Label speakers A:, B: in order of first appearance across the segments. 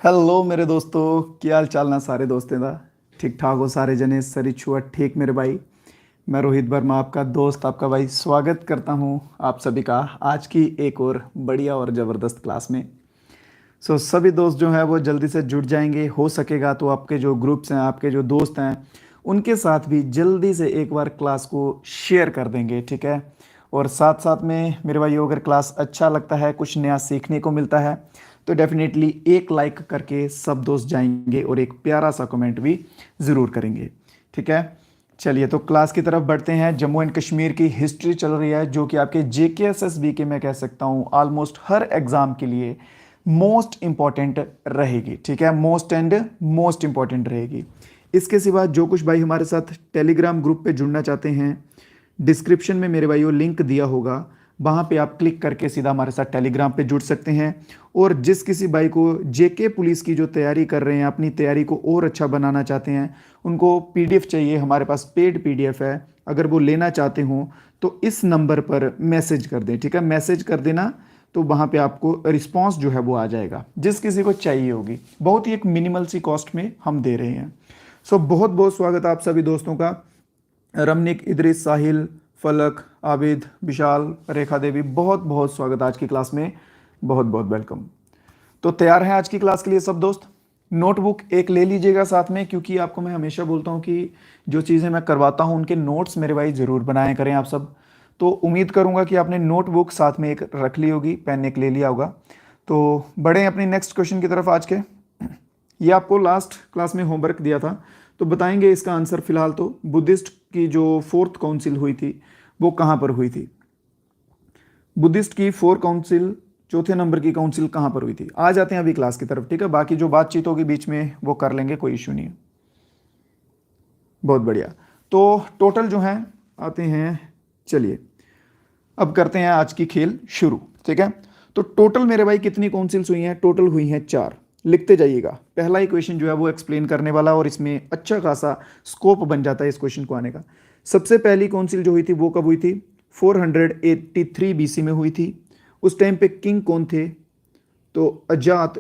A: Hello मेरे दोस्तों, क्या हाल चाल ना सारे दोस्तें दा। ठीक ठाक हो सारे जने, सरी छुआ ठीक मेरे भाई। मैं रोहित वर्मा, आपका दोस्त, आपका भाई, स्वागत करता हूँ आप सभी का आज की एक और बढ़िया और ज़बरदस्त क्लास में। सभी दोस्त जो हैं वो जल्दी से जुड़ जाएंगे, हो सकेगा तो आपके जो ग्रुप्स हैं, आपके जो दोस्त हैं, उनके साथ भी जल्दी से एक बार क्लास को शेयर कर देंगे, ठीक है। और साथ साथ में मेरे भाइयों, अगर क्लास अच्छा लगता है, कुछ नया सीखने को मिलता है, तो डेफिनेटली एक लाइक करके सब दोस्त जाएंगे और एक प्यारा सा कमेंट भी ज़रूर करेंगे, ठीक है। चलिए तो क्लास की तरफ बढ़ते हैं। जम्मू एंड कश्मीर की हिस्ट्री चल रही है, जो कि आपके JKSSB के मैं कह सकता हूँ ऑलमोस्ट हर एग्ज़ाम के लिए मोस्ट इंपॉर्टेंट रहेगी, ठीक है। मोस्ट इंपॉर्टेंट रहेगी। इसके सिवा जो कुछ भाई हमारे साथ टेलीग्राम ग्रुप पे जुड़ना चाहते हैं, डिस्क्रिप्शन में मेरे भाइयों लिंक दिया होगा, वहाँ पे आप क्लिक करके सीधा हमारे साथ टेलीग्राम पे जुड़ सकते हैं। और जिस किसी भाई को JK पुलिस की जो तैयारी कर रहे हैं, अपनी तैयारी को और अच्छा बनाना चाहते हैं, उनको PDF चाहिए, हमारे पास पेड PDF है, अगर वो लेना चाहते हो तो इस नंबर पर मैसेज कर दें, ठीक है। मैसेज कर देना तो वहाँ पे आपको रिस्पांस जो है वो आ जाएगा, जिस किसी को चाहिए होगी। बहुत ही एक मिनिमल सी कॉस्ट में हम दे रहे हैं। बहुत बहुत स्वागत आप सभी दोस्तों का। रमनिक, इदरीस, साहिल, फलक, आबिद, विशाल, रेखा देवी, बहुत बहुत स्वागत आज की क्लास में। बहुत बहुत वेलकम। तो तैयार हैं आज की क्लास के लिए सब दोस्त? नोटबुक एक ले लीजिएगा साथ में, क्योंकि आपको मैं हमेशा बोलता हूँ कि जो चीज़ें मैं करवाता हूँ उनके नोट्स मेरे भाई ज़रूर बनाया करें आप सब। तो उम्मीद करूँगा कि आपने नोटबुक साथ में एक रख ली होगी, पेन एक ले लिया होगा। तो बढ़े अपनी नेक्स्ट क्वेश्चन की तरफ आज के। ये आपको लास्ट क्लास में होमवर्क दिया था, तो बताएंगे इसका आंसर। फिलहाल तो बुद्धिस्ट की जो 4th काउंसिल हुई थी वो कहाँ पर हुई थी? बुद्धिस्ट की 4 काउंसिल, चौथे नंबर की काउंसिल कहाँ पर हुई थी? आ जाते हैं अभी क्लास की तरफ, ठीक है। बाकी जो बातचीत होगी बीच में वो कर लेंगे, कोई इशू नहीं है। बहुत बढ़िया। तो टोटल जो है आते हैं, चलिए अब करते हैं आज की खेल शुरू, ठीक है। तो टोटल मेरे भाई कितनी काउंसिल्स हुई हैं? टोटल हुई हैं 4। लिखते जाइएगा। पहला ही क्वेश्चन जो है वो एक्सप्लेन करने वाला, और इसमें अच्छा खासा स्कोप बन जाता है इस क्वेश्चन को आने का। सबसे पहली काउंसिल जो हुई थी वो कब हुई थी? 483 BC में हुई थी। उस टाइम पे किंग कौन थे? तो अजात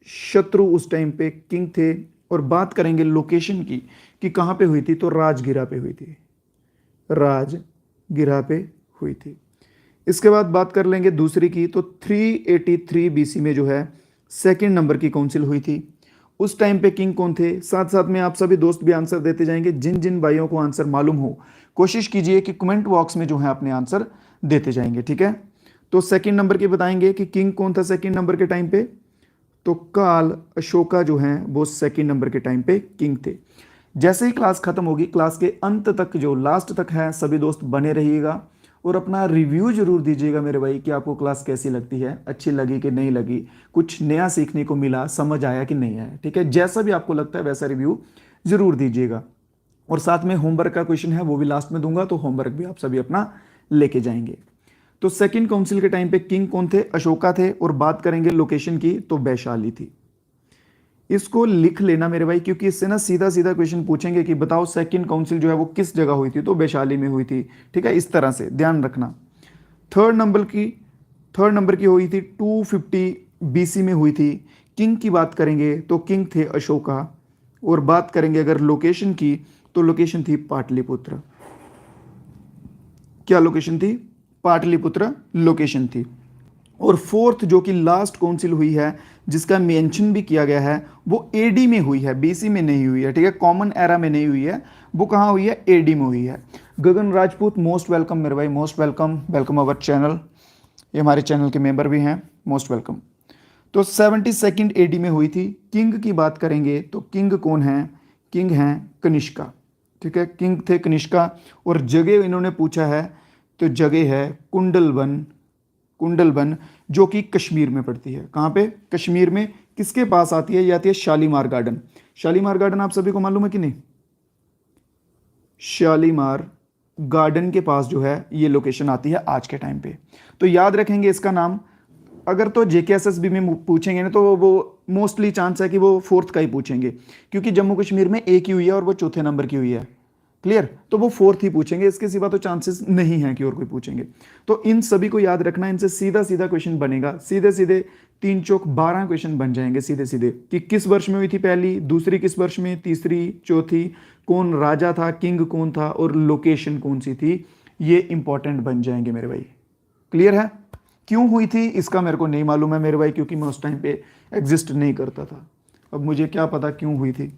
A: शत्रु उस टाइम पे किंग थे। और बात करेंगे लोकेशन की कि कहाँ पे हुई थी, तो राजगिरा पे हुई थी। राजगिरा पे हुई थी। इसके बाद बात कर लेंगे दूसरी की, तो 383 BC में जो है सेकंड नंबर की काउंसिल हुई थी। उस टाइम पे किंग कौन थे? साथ साथ में आप सभी दोस्त भी आंसर देते जाएंगे। जिन जिन भाइयों को आंसर मालूम हो, कोशिश कीजिए कि कमेंट बॉक्स में जो है अपने आंसर देते जाएंगे, ठीक है। तो सेकंड नंबर की बताएंगे कि किंग कौन था सेकंड नंबर के टाइम पे, तो काल अशोका जो हैं वो सेकंड नंबर के टाइम पे किंग थे। जैसे ही क्लास खत्म होगी, क्लास के अंत तक जो लास्ट तक है, सभी दोस्त बने रहिएगा और अपना रिव्यू जरूर दीजिएगा मेरे भाई कि आपको क्लास कैसी लगती है, अच्छी लगी कि नहीं लगी, कुछ नया सीखने को मिला, समझ आया कि नहीं आया, ठीक है। जैसा भी आपको लगता है वैसा रिव्यू जरूर दीजिएगा। और साथ में होमवर्क का क्वेश्चन है वो भी लास्ट में दूंगा, तो होमवर्क भी आप सभी अपना लेके जाएंगे। तो सेकंड काउंसिल के टाइम पे किंग कौन थे? अशोका थे। और बात करेंगे लोकेशन की, तो वैशाली थी। इसको लिख लेना मेरे भाई, क्योंकि इससे ना सीधा सीधा क्वेश्चन पूछेंगे कि बताओ सेकंड काउंसिल जो है वो किस जगह हुई थी, तो वैशाली में हुई थी, ठीक है। इस तरह से ध्यान रखना। थर्ड नंबर की थर्ड नंबर की हुई थी 250 BC में हुई थी। किंग की बात करेंगे तो किंग थे अशोका। और बात करेंगे अगर लोकेशन की, तो लोकेशन थी पाटलिपुत्र। क्या लोकेशन थी? पाटलिपुत्र लोकेशन थी। और फोर्थ जो कि लास्ट काउंसिल हुई है, जिसका मेंशन भी किया गया है, वो AD में हुई है, BC में नहीं हुई है, ठीक है। कॉमन एरा में नहीं हुई है, वो कहाँ हुई है? AD में हुई है। गगन राजपूत, मोस्ट वेलकम मेरे भाई, most welcome, welcome our channel. ये हमारे चैनल के मेंबर भी हैं, मोस्ट वेलकम। तो 72nd AD में हुई थी। किंग की बात करेंगे तो किंग कौन है? किंग हैं कनिष्का, ठीक है। किंग थे कनिष्का। और जगह इन्होंने पूछा है, तो जगह है कुंडलवन। कुंडलवन जो कि कश्मीर में पड़ती है। कहाँ पे? कश्मीर में। किसके पास आती है? ये आती है शालीमार गार्डन। शालीमार गार्डन आप सभी को मालूम है कि नहीं? शालीमार गार्डन के पास जो है ये लोकेशन आती है आज के टाइम पे। तो याद रखेंगे इसका नाम। अगर तो JKSSB में पूछेंगे ना, तो वो मोस्टली चांस है कि वो 4th का ही पूछेंगे, क्योंकि जम्मू कश्मीर में एक ही हुई है और वो चौथे नंबर की हुई है। क्लियर। तो वो फोर्थ ही पूछेंगे, इसके सिवा तो चांसेस नहीं है कि और कोई पूछेंगे। तो इन सभी को याद रखना, इनसे सीधा सीधा क्वेश्चन बनेगा, सीधे सीधे 3 चौक 12 क्वेश्चन बन जाएंगे सीधे सीधे, कि किस वर्ष में हुई थी पहली, दूसरी किस वर्ष में, तीसरी, चौथी, कौन राजा था, किंग कौन था, और लोकेशन कौन सी थी। ये इंपॉर्टेंट बन जाएंगे मेरे भाई। क्लियर है। क्यों हुई थी इसका मेरे को नहीं मालूम है मेरे भाई, क्योंकि मैं उस टाइम पे एग्जिस्ट नहीं करता था। अब मुझे क्या पता क्यों हुई थी।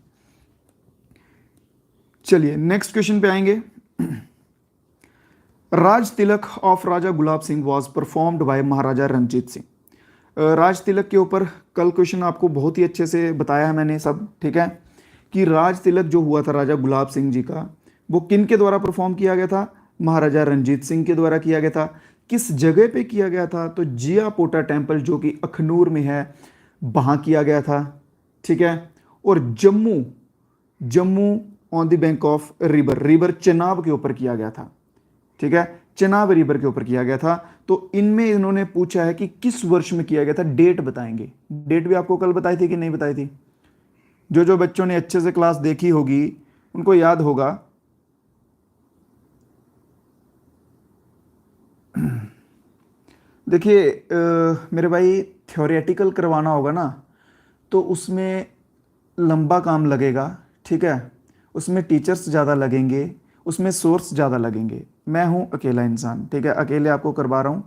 A: चलिए नेक्स्ट क्वेश्चन पे आएंगे। Raj Tilak of Raja Gulab Singh was performed by Maharaja Ranjit Singh. Raj Tilak के ऊपर कल क्वेश्चन आपको बहुत ही अच्छे से बताया है मैंने सब, ठीक है, कि राज तिलक जो हुआ था राजा गुलाब सिंह जी का, वो किन के द्वारा परफॉर्म किया गया था, महाराजा रंजीत सिंह के द्वारा किया गया था। किस जगह पे किया गया था, तो जिया पोटा टेम्पल जो कि अखनूर में है, वहां किया गया था, ठीक है। और Jammu, Jammu on the bank of river Chenab के ऊपर किया गया था, ठीक है, चेनाब रिवर के ऊपर किया गया था। तो इनमें इन्होंने पूछा है कि किस वर्ष में किया गया था, डेट बताएंगे। डेट भी आपको कल बताई थी कि नहीं बताई थी। जो बच्चों ने अच्छे से क्लास देखी होगी उनको याद होगा। देखिए मेरे भाई, थ्योरेटिकल करवाना होगा ना तो उसमें लंबा काम लगेगा, ठीक है, उसमें टीचर्स ज़्यादा लगेंगे, उसमें सोर्स ज़्यादा लगेंगे। मैं हूँ अकेला इंसान, ठीक है, अकेले आपको करवा रहा हूँ।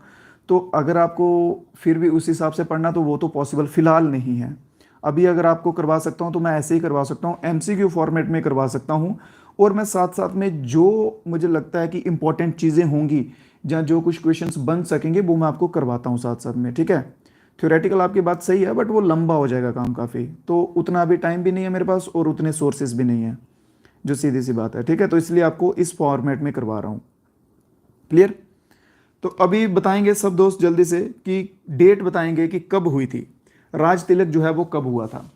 A: तो अगर आपको फिर भी उस हिसाब से पढ़ना तो वो तो पॉसिबल फ़िलहाल नहीं है। अभी अगर आपको करवा सकता हूँ तो मैं ऐसे ही करवा सकता हूँ, एमसीक्यू फॉर्मेट में करवा सकता हूँ। और मैं साथ साथ में जो मुझे लगता है कि इंपॉर्टेंट चीज़ें होंगी, जहाँ जो कुछ क्वेश्चंस बन सकेंगे, वो मैं आपको करवाता हूँ साथ साथ में, ठीक है। थ्योरेटिकल आपकी बात सही है, बट वो लंबा हो जाएगा काम काफ़ी, तो उतना अभी टाइम भी नहीं है मेरे पास और उतने सोर्सेज भी नहीं है, जो सीधी सी बात है, ठीक है। तो इसलिए आपको इस फॉर्मेट में करवा रहा हूँ। क्लियर। तो अभी बताएंगे सब दोस्त जल्दी से कि डेट बताएंगे कि कब हुई थी राज तिलक जो है वो कब हुआ था।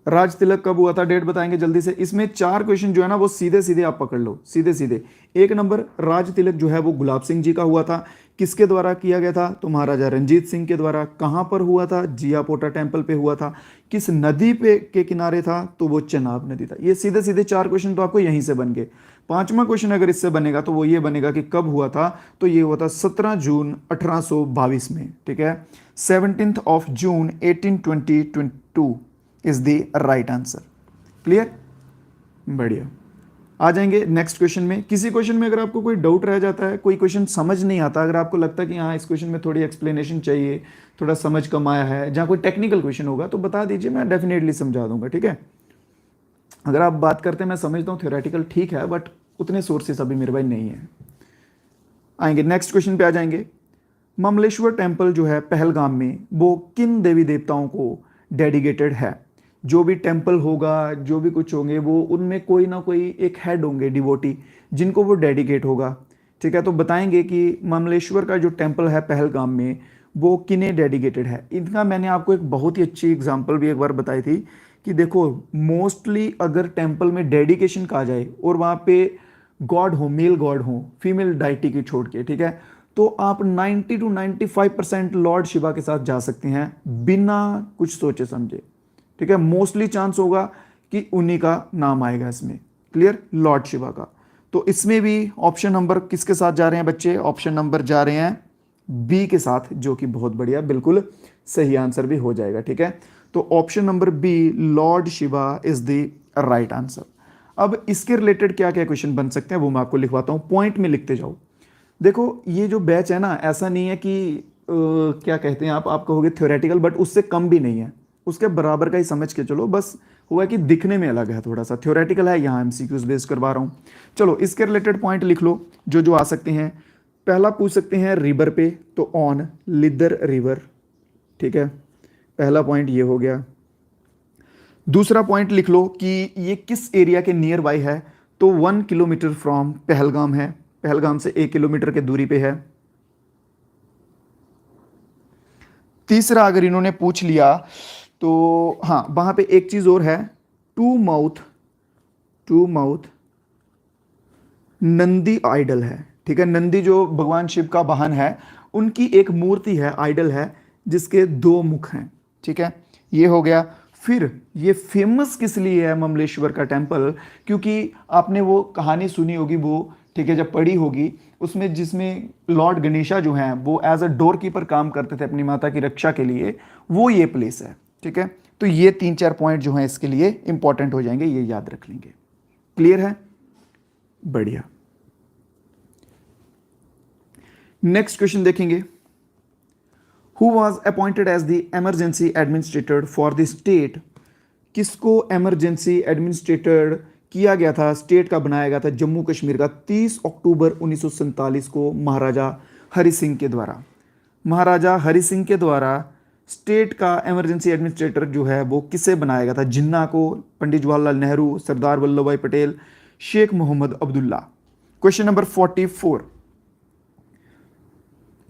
A: राज तिलक कब हुआ था, डेट बताएंगे जल्दी से। इसमें 4 क्वेश्चन जो है ना वो सीधे सीधे आप पकड़ लो, सीधे सीधे। 1 नंबर, राज तिलक जो है वो गुलाब सिंह जी का हुआ था। किसके द्वारा किया गया था, तो महाराजा रंजीत सिंह के द्वारा। कहां पर हुआ था, जिया पोटा टेम्पल पे हुआ था। किस नदी पे के किनारे था, तो वो चेनाब नदी था। ये सीधे सीधे 4 क्वेश्चन तो आपको यहीं से बन गए। 5वां क्वेश्चन अगर इससे बनेगा तो वो ये बनेगा कि कब हुआ था, तो ये हुआ था 17 जून 1822 में, ठीक है। 17th of June 1822 is the right answer. Clear, बढ़िया। आ जाएंगे नेक्स्ट क्वेश्चन में। किसी क्वेश्चन में अगर आपको कोई डाउट रह जाता है, कोई क्वेश्चन समझ नहीं आता, अगर आपको लगता है कि हाँ इस क्वेश्चन में थोड़ी एक्सप्लेनेशन चाहिए, थोड़ा समझ कम आया है, जहाँ कोई टेक्निकल क्वेश्चन होगा तो बता दीजिए, मैं डेफिनेटली समझा दूंगा, ठीक है। अगर आप बात करते हैं, मैं समझता हूँ थ्योरेटिकल ठीक है, बट उतने सोर्सेस अभी मेरे भाई नहीं है। आएंगे नेक्स्ट क्वेश्चन पे आ जाएंगे। ममलेश्वर टेम्पल जो है पहलगाम में, वो किन देवी देवताओं को डेडिकेटेड है। जो भी टेम्पल होगा, जो भी कुछ होंगे, वो उनमें कोई ना कोई एक हेड होंगे डिवोटी, जिनको वो डेडिकेट होगा, ठीक है। तो बताएंगे कि ममलेश्वर का जो टेम्पल है पहलगाम में, वो किन्हें डेडिकेटेड है। इनका मैंने आपको एक बहुत ही अच्छी एग्जांपल भी एक बार बताई थी कि देखो, मोस्टली अगर टेम्पल में डेडिकेशन कहा जाए और वहाँ पे गॉड हो, मेल गॉड हो, फीमेल डाइटी की छोड़ के, ठीक है, तो आप 90 to 95% लॉर्ड शिवा के साथ जा सकते हैं बिना कुछ सोचे समझे, ठीक है। मोस्टली चांस होगा कि उन्हीं का नाम आएगा इसमें। क्लियर, लॉर्ड शिवा का। तो इसमें भी ऑप्शन नंबर किसके साथ जा रहे हैं बच्चे, ऑप्शन नंबर जा रहे हैं बी के साथ, जो कि बहुत बढ़िया, बिल्कुल सही आंसर भी हो जाएगा, ठीक है। तो option number B, lord Shiva is the right answer. अब इसके रिलेटेड क्या क्या क्वेश्चन बन सकते हैं वो मैं आपको लिखवाता हूं, पॉइंट में लिखते जाओ। देखो ये जो बैच है ना, ऐसा नहीं है कि क्या कहते हैं आप कहोगे थ्योरेटिकल, बट उससे कम भी नहीं है, उसके बराबर का ही समझ के चलो। बस हुआ कि दिखने में अलग है थोड़ा सा, थ्योरेटिकल है, यहाँ एमसीक्यूज बेस करवा रहा हूँ। चलो इसके रिलेटेड पॉइंट लिख लो जो जो आ सकते हैं। पहला पूछ सकते हैं रिवर पे, तो ऑन लिदर रिवर, ठीक है, पहला पॉइंट ये हो गया। दूसरा पॉइंट लिख लो कि ये किस एरिया के नियर बाई है, तो 1 किलोमीटर फ्रॉम पहलगाम है, पहलगाम से 1 किलोमीटर के दूरी पे है। तीसरा अगर इन्होंने पूछ लिया तो हाँ, वहां पे एक चीज और है, टू माउथ नंदी आइडल है, ठीक है। नंदी जो भगवान शिव का वाहन है, उनकी एक मूर्ति है, आइडल है, जिसके 2 मुख हैं, ठीक है, ये हो गया। फिर ये फेमस किस लिए है ममलेश्वर का टेम्पल? क्योंकि आपने वो कहानी सुनी होगी, वो ठीक है जब पढ़ी होगी, उसमें जिसमें लॉर्ड गणेशा जो हैं वो एज अ डोर कीपर काम करते थे अपनी माता की रक्षा के लिए, वो ये प्लेस है। ठीक है, तो ये 3-4 पॉइंट जो हैं इसके लिए इंपॉर्टेंट हो जाएंगे, ये याद रख लेंगे। क्लियर है? बढ़िया। नेक्स्ट क्वेश्चन देखेंगे। Who was appointed as the emergency administrator for the state? किसको एमरजेंसी एडमिनिस्ट्रेटर किया गया था, स्टेट का बनाया गया था जम्मू कश्मीर का 30 अक्टूबर 1947 को महाराजा हरि सिंह के द्वारा? महाराजा हरि सिंह के द्वारा स्टेट का एमरजेंसी एडमिनिस्ट्रेटर जो है वो किसे बनाया गया था? जिन्ना को, पंडित जवाहरलाल नेहरू, सरदार वल्लभ भाई पटेल, शेख मोहम्मद अब्दुल्ला? Question number 44।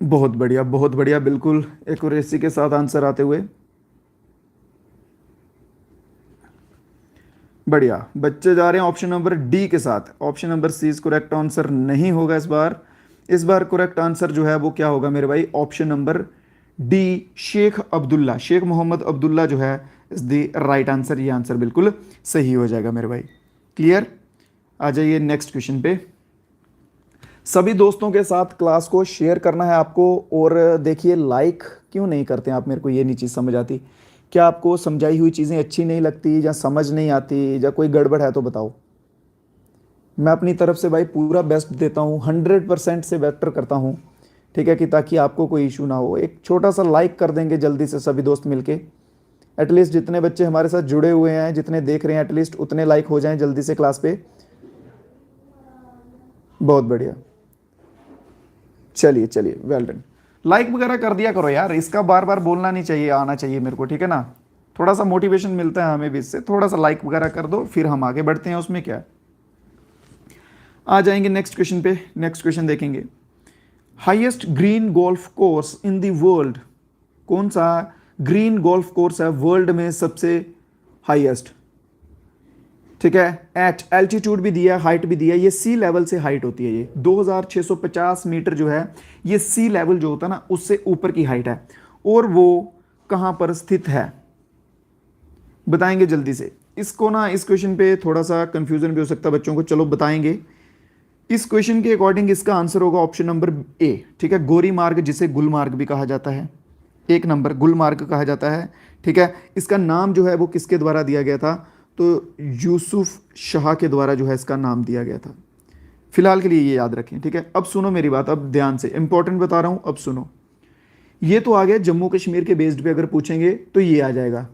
A: बहुत बढ़िया, बहुत बढ़िया, बिल्कुल एक्यूरेसी के साथ आंसर आते हुए। बढ़िया, बच्चे जा रहे हैं ऑप्शन नंबर डी के साथ। Option number C is correct answer नहीं होगा इस बार। इस बार करेक्ट आंसर जो है वो क्या होगा मेरे भाई? Option number D, Sheikh Abdullah, Sheikh Mohammad Abdullah जो है इज द राइट आंसर। ये आंसर बिल्कुल सही हो जाएगा मेरे भाई। क्लियर? आ जाइए नेक्स्ट क्वेश्चन पे। सभी दोस्तों के साथ क्लास को शेयर करना है आपको। और देखिए, लाइक क्यों नहीं करते हैं आप? मेरे को ये नहीं चीज़ समझ आती। क्या आपको समझाई हुई चीज़ें अच्छी नहीं लगती, या समझ नहीं आती, या कोई गड़बड़ है तो बताओ। मैं अपनी तरफ से भाई पूरा बेस्ट देता हूँ, 100% से बेटर करता हूँ। ठीक है, कि ताकि आपको कोई इशू ना हो। एक छोटा सा लाइक कर देंगे जल्दी से सभी दोस्त मिलके। एटलीस्ट जितने बच्चे हमारे साथ जुड़े हुए हैं, जितने देख रहे हैं, एटलीस्ट उतने लाइक हो जाएं जल्दी से क्लास पे। बहुत बढ़िया, चलिए चलिए, वेल डन। लाइक वगैरह कर दिया करो यार, इसका बार बार बोलना नहीं चाहिए, आना चाहिए मेरे को। ठीक है ना, थोड़ा सा मोटिवेशन मिलता है हमें भी इससे। थोड़ा सा लाइक वगैरह कर दो, फिर हम आगे बढ़ते हैं, उसमें क्या है। आ जाएंगे नेक्स्ट क्वेश्चन पे। नेक्स्ट क्वेश्चन देखेंगे। Highest green golf course in the world? कौन सा ग्रीन गोल्फ कोर्स है वर्ल्ड में सबसे हाईएस्ट? ठीक है, एट एल्टीट्यूड भी दिया है, हाइट भी दिया है। ये सी लेवल से हाइट होती है। ये 2650 मीटर जो है, ये सी लेवल जो होता है ना, उससे ऊपर की हाइट है। और वो कहां पर स्थित है बताएंगे जल्दी से। इसको ना, इस क्वेश्चन पे थोड़ा सा कंफ्यूजन भी हो सकता है बच्चों को, चलो बताएंगे। इस क्वेश्चन के अकॉर्डिंग इसका आंसर होगा ऑप्शन नंबर ए। ठीक है, गोरी मार्ग, जिसे गुलमार्ग भी कहा जाता है। 1 नंबर गुलमार्ग कहा जाता है। ठीक है, इसका नाम जो है वो किसके द्वारा दिया गया था? तो यूसुफ शाह के द्वारा जो है इसका नाम दिया गया था। फिलहाल के लिए ये याद रखें। ठीक है, अब सुनो मेरी बात, अब ध्यान से, इंपॉर्टेंट बता रहा हूं, अब सुनो। ये तो आ गया जम्मू कश्मीर के बेस्ड पे, अगर पूछेंगे तो ये आ जाएगा।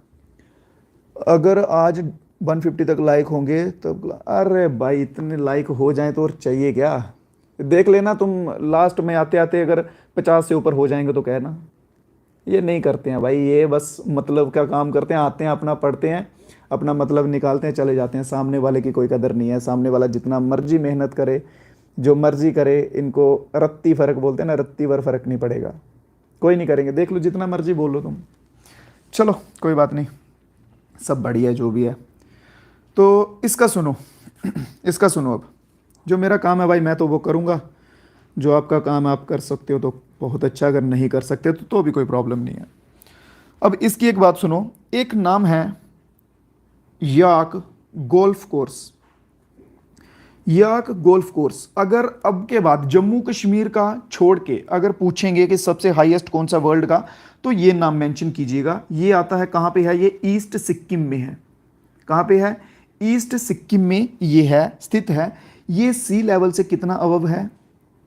A: अगर आज 150 तक लाइक होंगे तो, अरे भाई इतने लाइक हो जाएं तो और चाहिए क्या। देख लेना तुम, लास्ट में आते आते अगर 50 से ऊपर हो जाएंगे तो कहना। ये नहीं करते हैं भाई, ये बस मतलब का काम करते हैं, आते हैं अपना पढ़ते हैं, अपना मतलब निकालते हैं, चले जाते हैं। सामने वाले की कोई कदर नहीं है। सामने वाला जितना मर्जी मेहनत करे, जो मर्जी करे, इनको रत्ती फ़र्क बोलते हैं ना, रत्ती भर फ़र्क नहीं पड़ेगा, कोई नहीं करेंगे। देख लो, जितना मर्जी बोल लो तुम। चलो कोई बात नहीं, सब बढ़िया है जो भी है। तो इसका सुनो, इसका सुनो। अब जो मेरा काम है भाई मैं तो वो करूँगा, जो आपका काम आप कर सकते हो तो बहुत अच्छा, अगर नहीं कर सकते तो भी कोई प्रॉब्लम नहीं है। अब इसकी एक बात सुनो। एक नाम है याक गोल्फ कोर्स। याक गोल्फ कोर्स, अगर अब के बाद जम्मू कश्मीर का छोड़ के अगर पूछेंगे कि सबसे हाईएस्ट कौन सा वर्ल्ड का, तो ये नाम मेंशन कीजिएगा। ये आता है कहाँ पे है? ये ईस्ट सिक्किम में है। कहाँ पे है? ईस्ट सिक्किम में ये है, स्थित है। ये सी लेवल से कितना अबव है?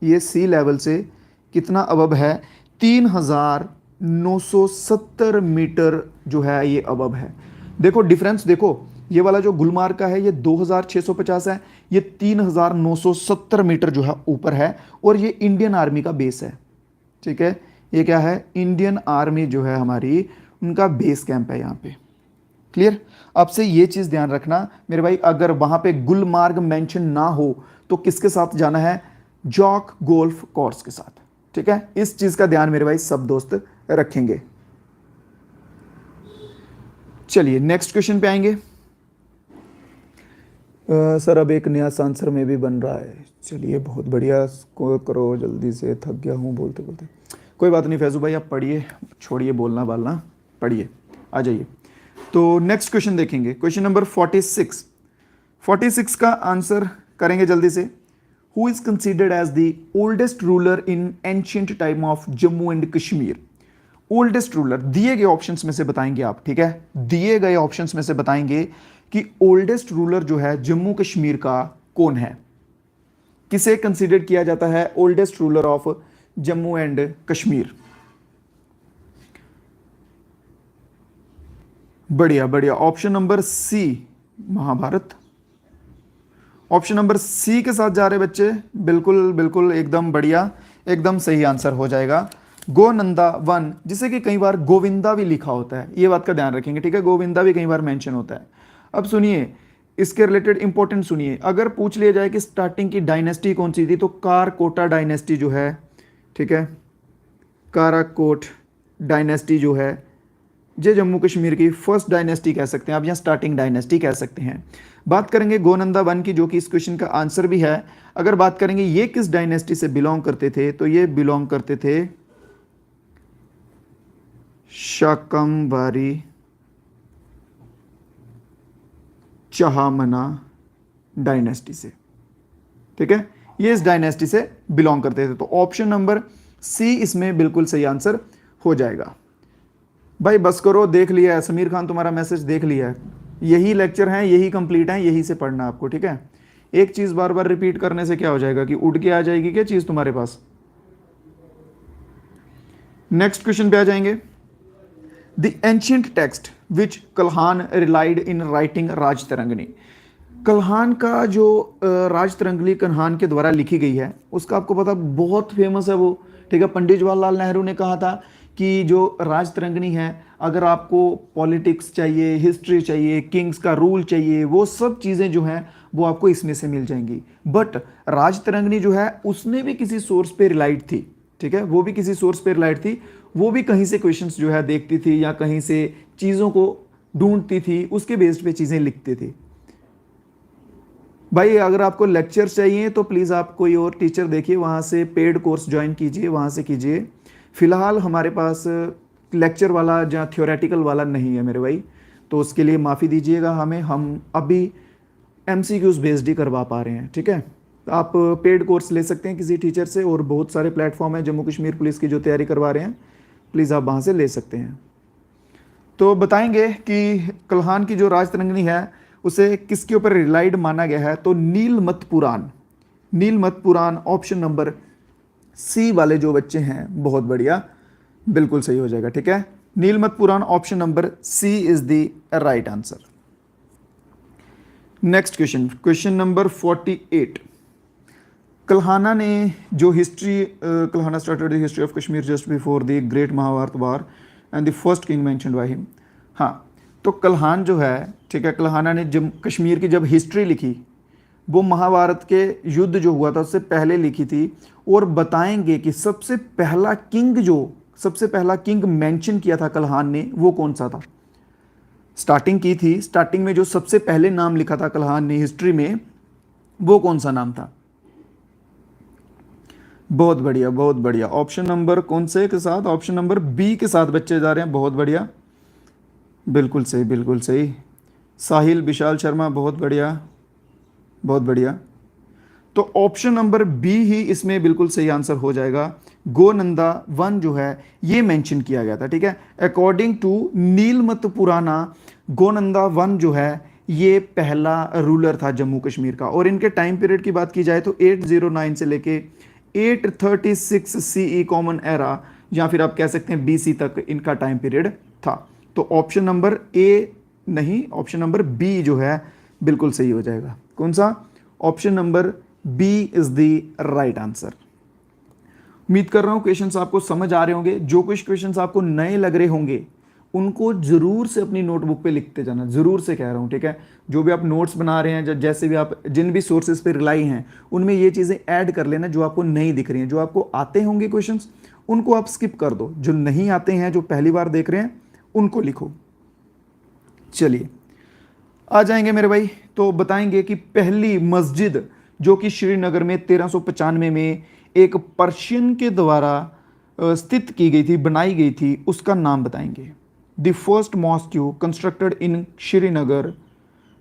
A: ये सी लेवल से कितना अबव है? 3970 मीटर जो है ये अबव है। देखो डिफरेंस, देखो ये वाला जो गुलमार्ग का है ये 2650 है, ये 3970 मीटर जो है ऊपर है। और ये इंडियन आर्मी का बेस है। ठीक है, ये क्या है? इंडियन आर्मी जो है हमारी, उनका बेस कैंप है यहाँ पे। क्लियर? आपसे ये चीज़ ध्यान रखना मेरे भाई, अगर वहाँ पे गुलमार्ग मेंशन ना हो तो किसके साथ जाना है? जॉक गोल्फ कोर्स के साथ। ठीक है, इस चीज़ का ध्यान मेरे भाई सब दोस्त रखेंगे। चलिए नेक्स्ट क्वेश्चन पे आएंगे। सर अब एक नया आंसर में भी बन रहा है। चलिए बहुत बढ़िया, करो जल्दी से, थक गया हूँ बोलते बोलते। कोई बात नहीं फैजू भाई, आप पढ़िए, छोड़िए बोलना बालना, पढ़िए। आ जाइए। तो नेक्स्ट क्वेश्चन देखेंगे, क्वेश्चन नंबर 46। 46 का आंसर करेंगे जल्दी से। Who is considered as the oldest ruler in ancient time of Jammu and Kashmir. Oldest ruler दिए गए ऑप्शंस में से बताएंगे आप, ठीक है, दिए गए ऑप्शंस में से बताएंगे कि ओल्डेस्ट रूलर जो है जम्मू कश्मीर का कौन है, किसे कंसीडर किया जाता है oldest ruler of Jammu and Kashmir. बढ़िया बढ़िया, option number C Mahabharata. Option number C के साथ जा रहे बच्चे, बिल्कुल बिल्कुल एकदम बढ़िया, एकदम सही आंसर हो जाएगा गोनंदा वन, जिसे कि कई बार गोविंदा भी लिखा होता है, ये बात का ध्यान रखेंगे, ठीक है, गोविंदा भी कई बार मेंशन होता है। अब सुनिए इसके रिलेटेड इंपॉर्टेंट सुनिए, अगर पूछ लिया जाए कि स्टार्टिंग की डायनेस्टी कौन सी थी तो कारकोटा डायनेस्टी जो है, ठीक है, काराकोट डायनेस्टी जो है ये जम्मू कश्मीर की फर्स्ट डायनेस्टी कह सकते हैं आप, या स्टार्टिंग डायनेस्टी कह सकते हैं। बात करेंगे गोनंदा वन की, जो कि इस क्वेश्चन का आंसर भी है। अगर बात करेंगे ये किस डायनेस्टी से बिलोंग करते थे तो ये बिलोंग करते थे शाकंभरी चाहमना डायनेस्टी से, ठीक है, ये इस डायनेस्टी से बिलोंग करते थे। तो ऑप्शन नंबर सी इसमें बिल्कुल सही आंसर हो जाएगा। भाई बस करो, देख लिया है समीर खान, तुम्हारा मैसेज देख लिया है, यही लेक्चर हैं, यही कंप्लीट हैं, यही से पढ़ना आपको, ठीक है। एक चीज बार बार रिपीट करने से क्या हो जाएगा कि उड़ के आ जाएगी क्या चीज तुम्हारे पास। नेक्स्ट क्वेश्चन पे आ जाएंगे। The ancient text which Kalhan relied in writing Rajatarangini. Kalhan का जो राजतरंगिणी कल्हान के द्वारा लिखी गई है उसका आपको पता बहुत फेमस है वो, ठीक है। पंडित जवाहरलाल नेहरू ने कहा था कि जो राजतरंगिणी है, अगर आपको पॉलिटिक्स चाहिए, हिस्ट्री चाहिए, किंग्स का रूल चाहिए, वो सब चीज़ें जो हैं वो आपको इसमें से मिल जाएंगी। बट राजतरंगिणी जो है उसने भी किसी सोर्स पे रिलाइड थी, ठीक है, वो भी किसी सोर्स पे रिलाइड थी, वो भी कहीं से क्वेश्चंस जो है देखती थी या कहीं से चीज़ों को ढूंढती थी, उसके बेस्ड पे चीज़ें लिखती थी। भाई अगर आपको लेक्चर्स चाहिए तो प्लीज़ आप कोई और टीचर देखिए, वहाँ से पेड कोर्स ज्वाइन कीजिए, वहाँ से कीजिए। फिलहाल हमारे पास लेक्चर वाला या थ्योरेटिकल वाला नहीं है मेरे भाई, तो उसके लिए माफ़ी दीजिएगा हमें, हम अभी MCQs बेस्ड ही करवा पा रहे हैं, ठीक है। आप पेड कोर्स ले सकते हैं किसी टीचर से, और बहुत सारे प्लेटफॉर्म हैं जम्मू कश्मीर पुलिस की जो तैयारी करवा रहे हैं, प्लीज़ आप वहाँ से ले सकते हैं। तो बताएंगे कि कल्हान की जो राजतरंगिणी है उसे किसके ऊपर रिलाइड माना गया है, तो नीलमत पुराण। नीलमत पुराण ऑप्शन नंबर सी वाले जो बच्चे हैं, बहुत बढ़िया, बिल्कुल सही हो जाएगा, ठीक है। Nilamata Purana option number C is the right answer. Next question, question number 48। Kalhana ने जो history, Kalhana started the history of Kashmir just before the great Mahabharata war and the first king mentioned by him. हाँ, तो कल्हान जो है, ठीक है, कल्हाना ने जब कश्मीर की जब हिस्ट्री लिखी वो महाभारत के युद्ध जो हुआ था उससे पहले लिखी थी, और बताएंगे कि सबसे पहला किंग मेंशन किया था कल्हान ने वो कौन सा था। स्टार्टिंग की थी, स्टार्टिंग में जो सबसे पहले नाम लिखा था कल्हान ने हिस्ट्री में वो कौन सा नाम था। बहुत बढ़िया बहुत बढ़िया, ऑप्शन नंबर कौन से के साथ, ऑप्शन नंबर बी के साथ बच्चे जा रहे हैं, बहुत बढ़िया, बिल्कुल सही बिल्कुल सही। साहिल विशाल शर्मा, बहुत बढ़िया बहुत बढ़िया। तो ऑप्शन नंबर बी ही इसमें बिल्कुल सही आंसर हो जाएगा। गोनंदा वन जो है ये मेंशन किया गया था, ठीक है। अकॉर्डिंग टू नीलमत पुराना, गोनंदा वन जो है ये पहला रूलर था जम्मू कश्मीर का, और इनके टाइम पीरियड की बात की जाए तो 809 से लेके 836 CE कॉमन एरा, या फिर आप कह सकते हैं BC तक इनका टाइम पीरियड था। तो ऑप्शन नंबर ए नहीं, ऑप्शन नंबर बी जो है बिल्कुल सही हो जाएगा। कौन सा, option number B is the right answer. उम्मीद कर रहा हूं क्वेश्चंस आपको समझ आ रहे होंगे। जो कुछ क्वेश्चंस आपको नए लग रहे होंगे उनको जरूर से अपनी नोटबुक पे लिखते जाना, जरूर से कह रहा हूं, ठीक है। जो भी आप नोट्स बना रहे हैं, जैसे भी आप जिन भी सोर्सेज पे रिलाई हैं उनमें ये चीज़ें ऐड कर लेना जो आपको नहीं दिख रही हैं। जो आपको आते होंगे क्वेश्चंस उनको आप स्किप कर दो, जो नहीं आते हैं, जो पहली बार देख रहे हैं उनको लिखो। चलिए आ जाएंगे मेरे भाई, तो बताएंगे कि पहली मस्जिद जो कि श्रीनगर में 1395 में एक पर्शियन के द्वारा स्थित की गई थी, बनाई गई थी, उसका नाम बताएंगे। The first mosque constructed in Srinagar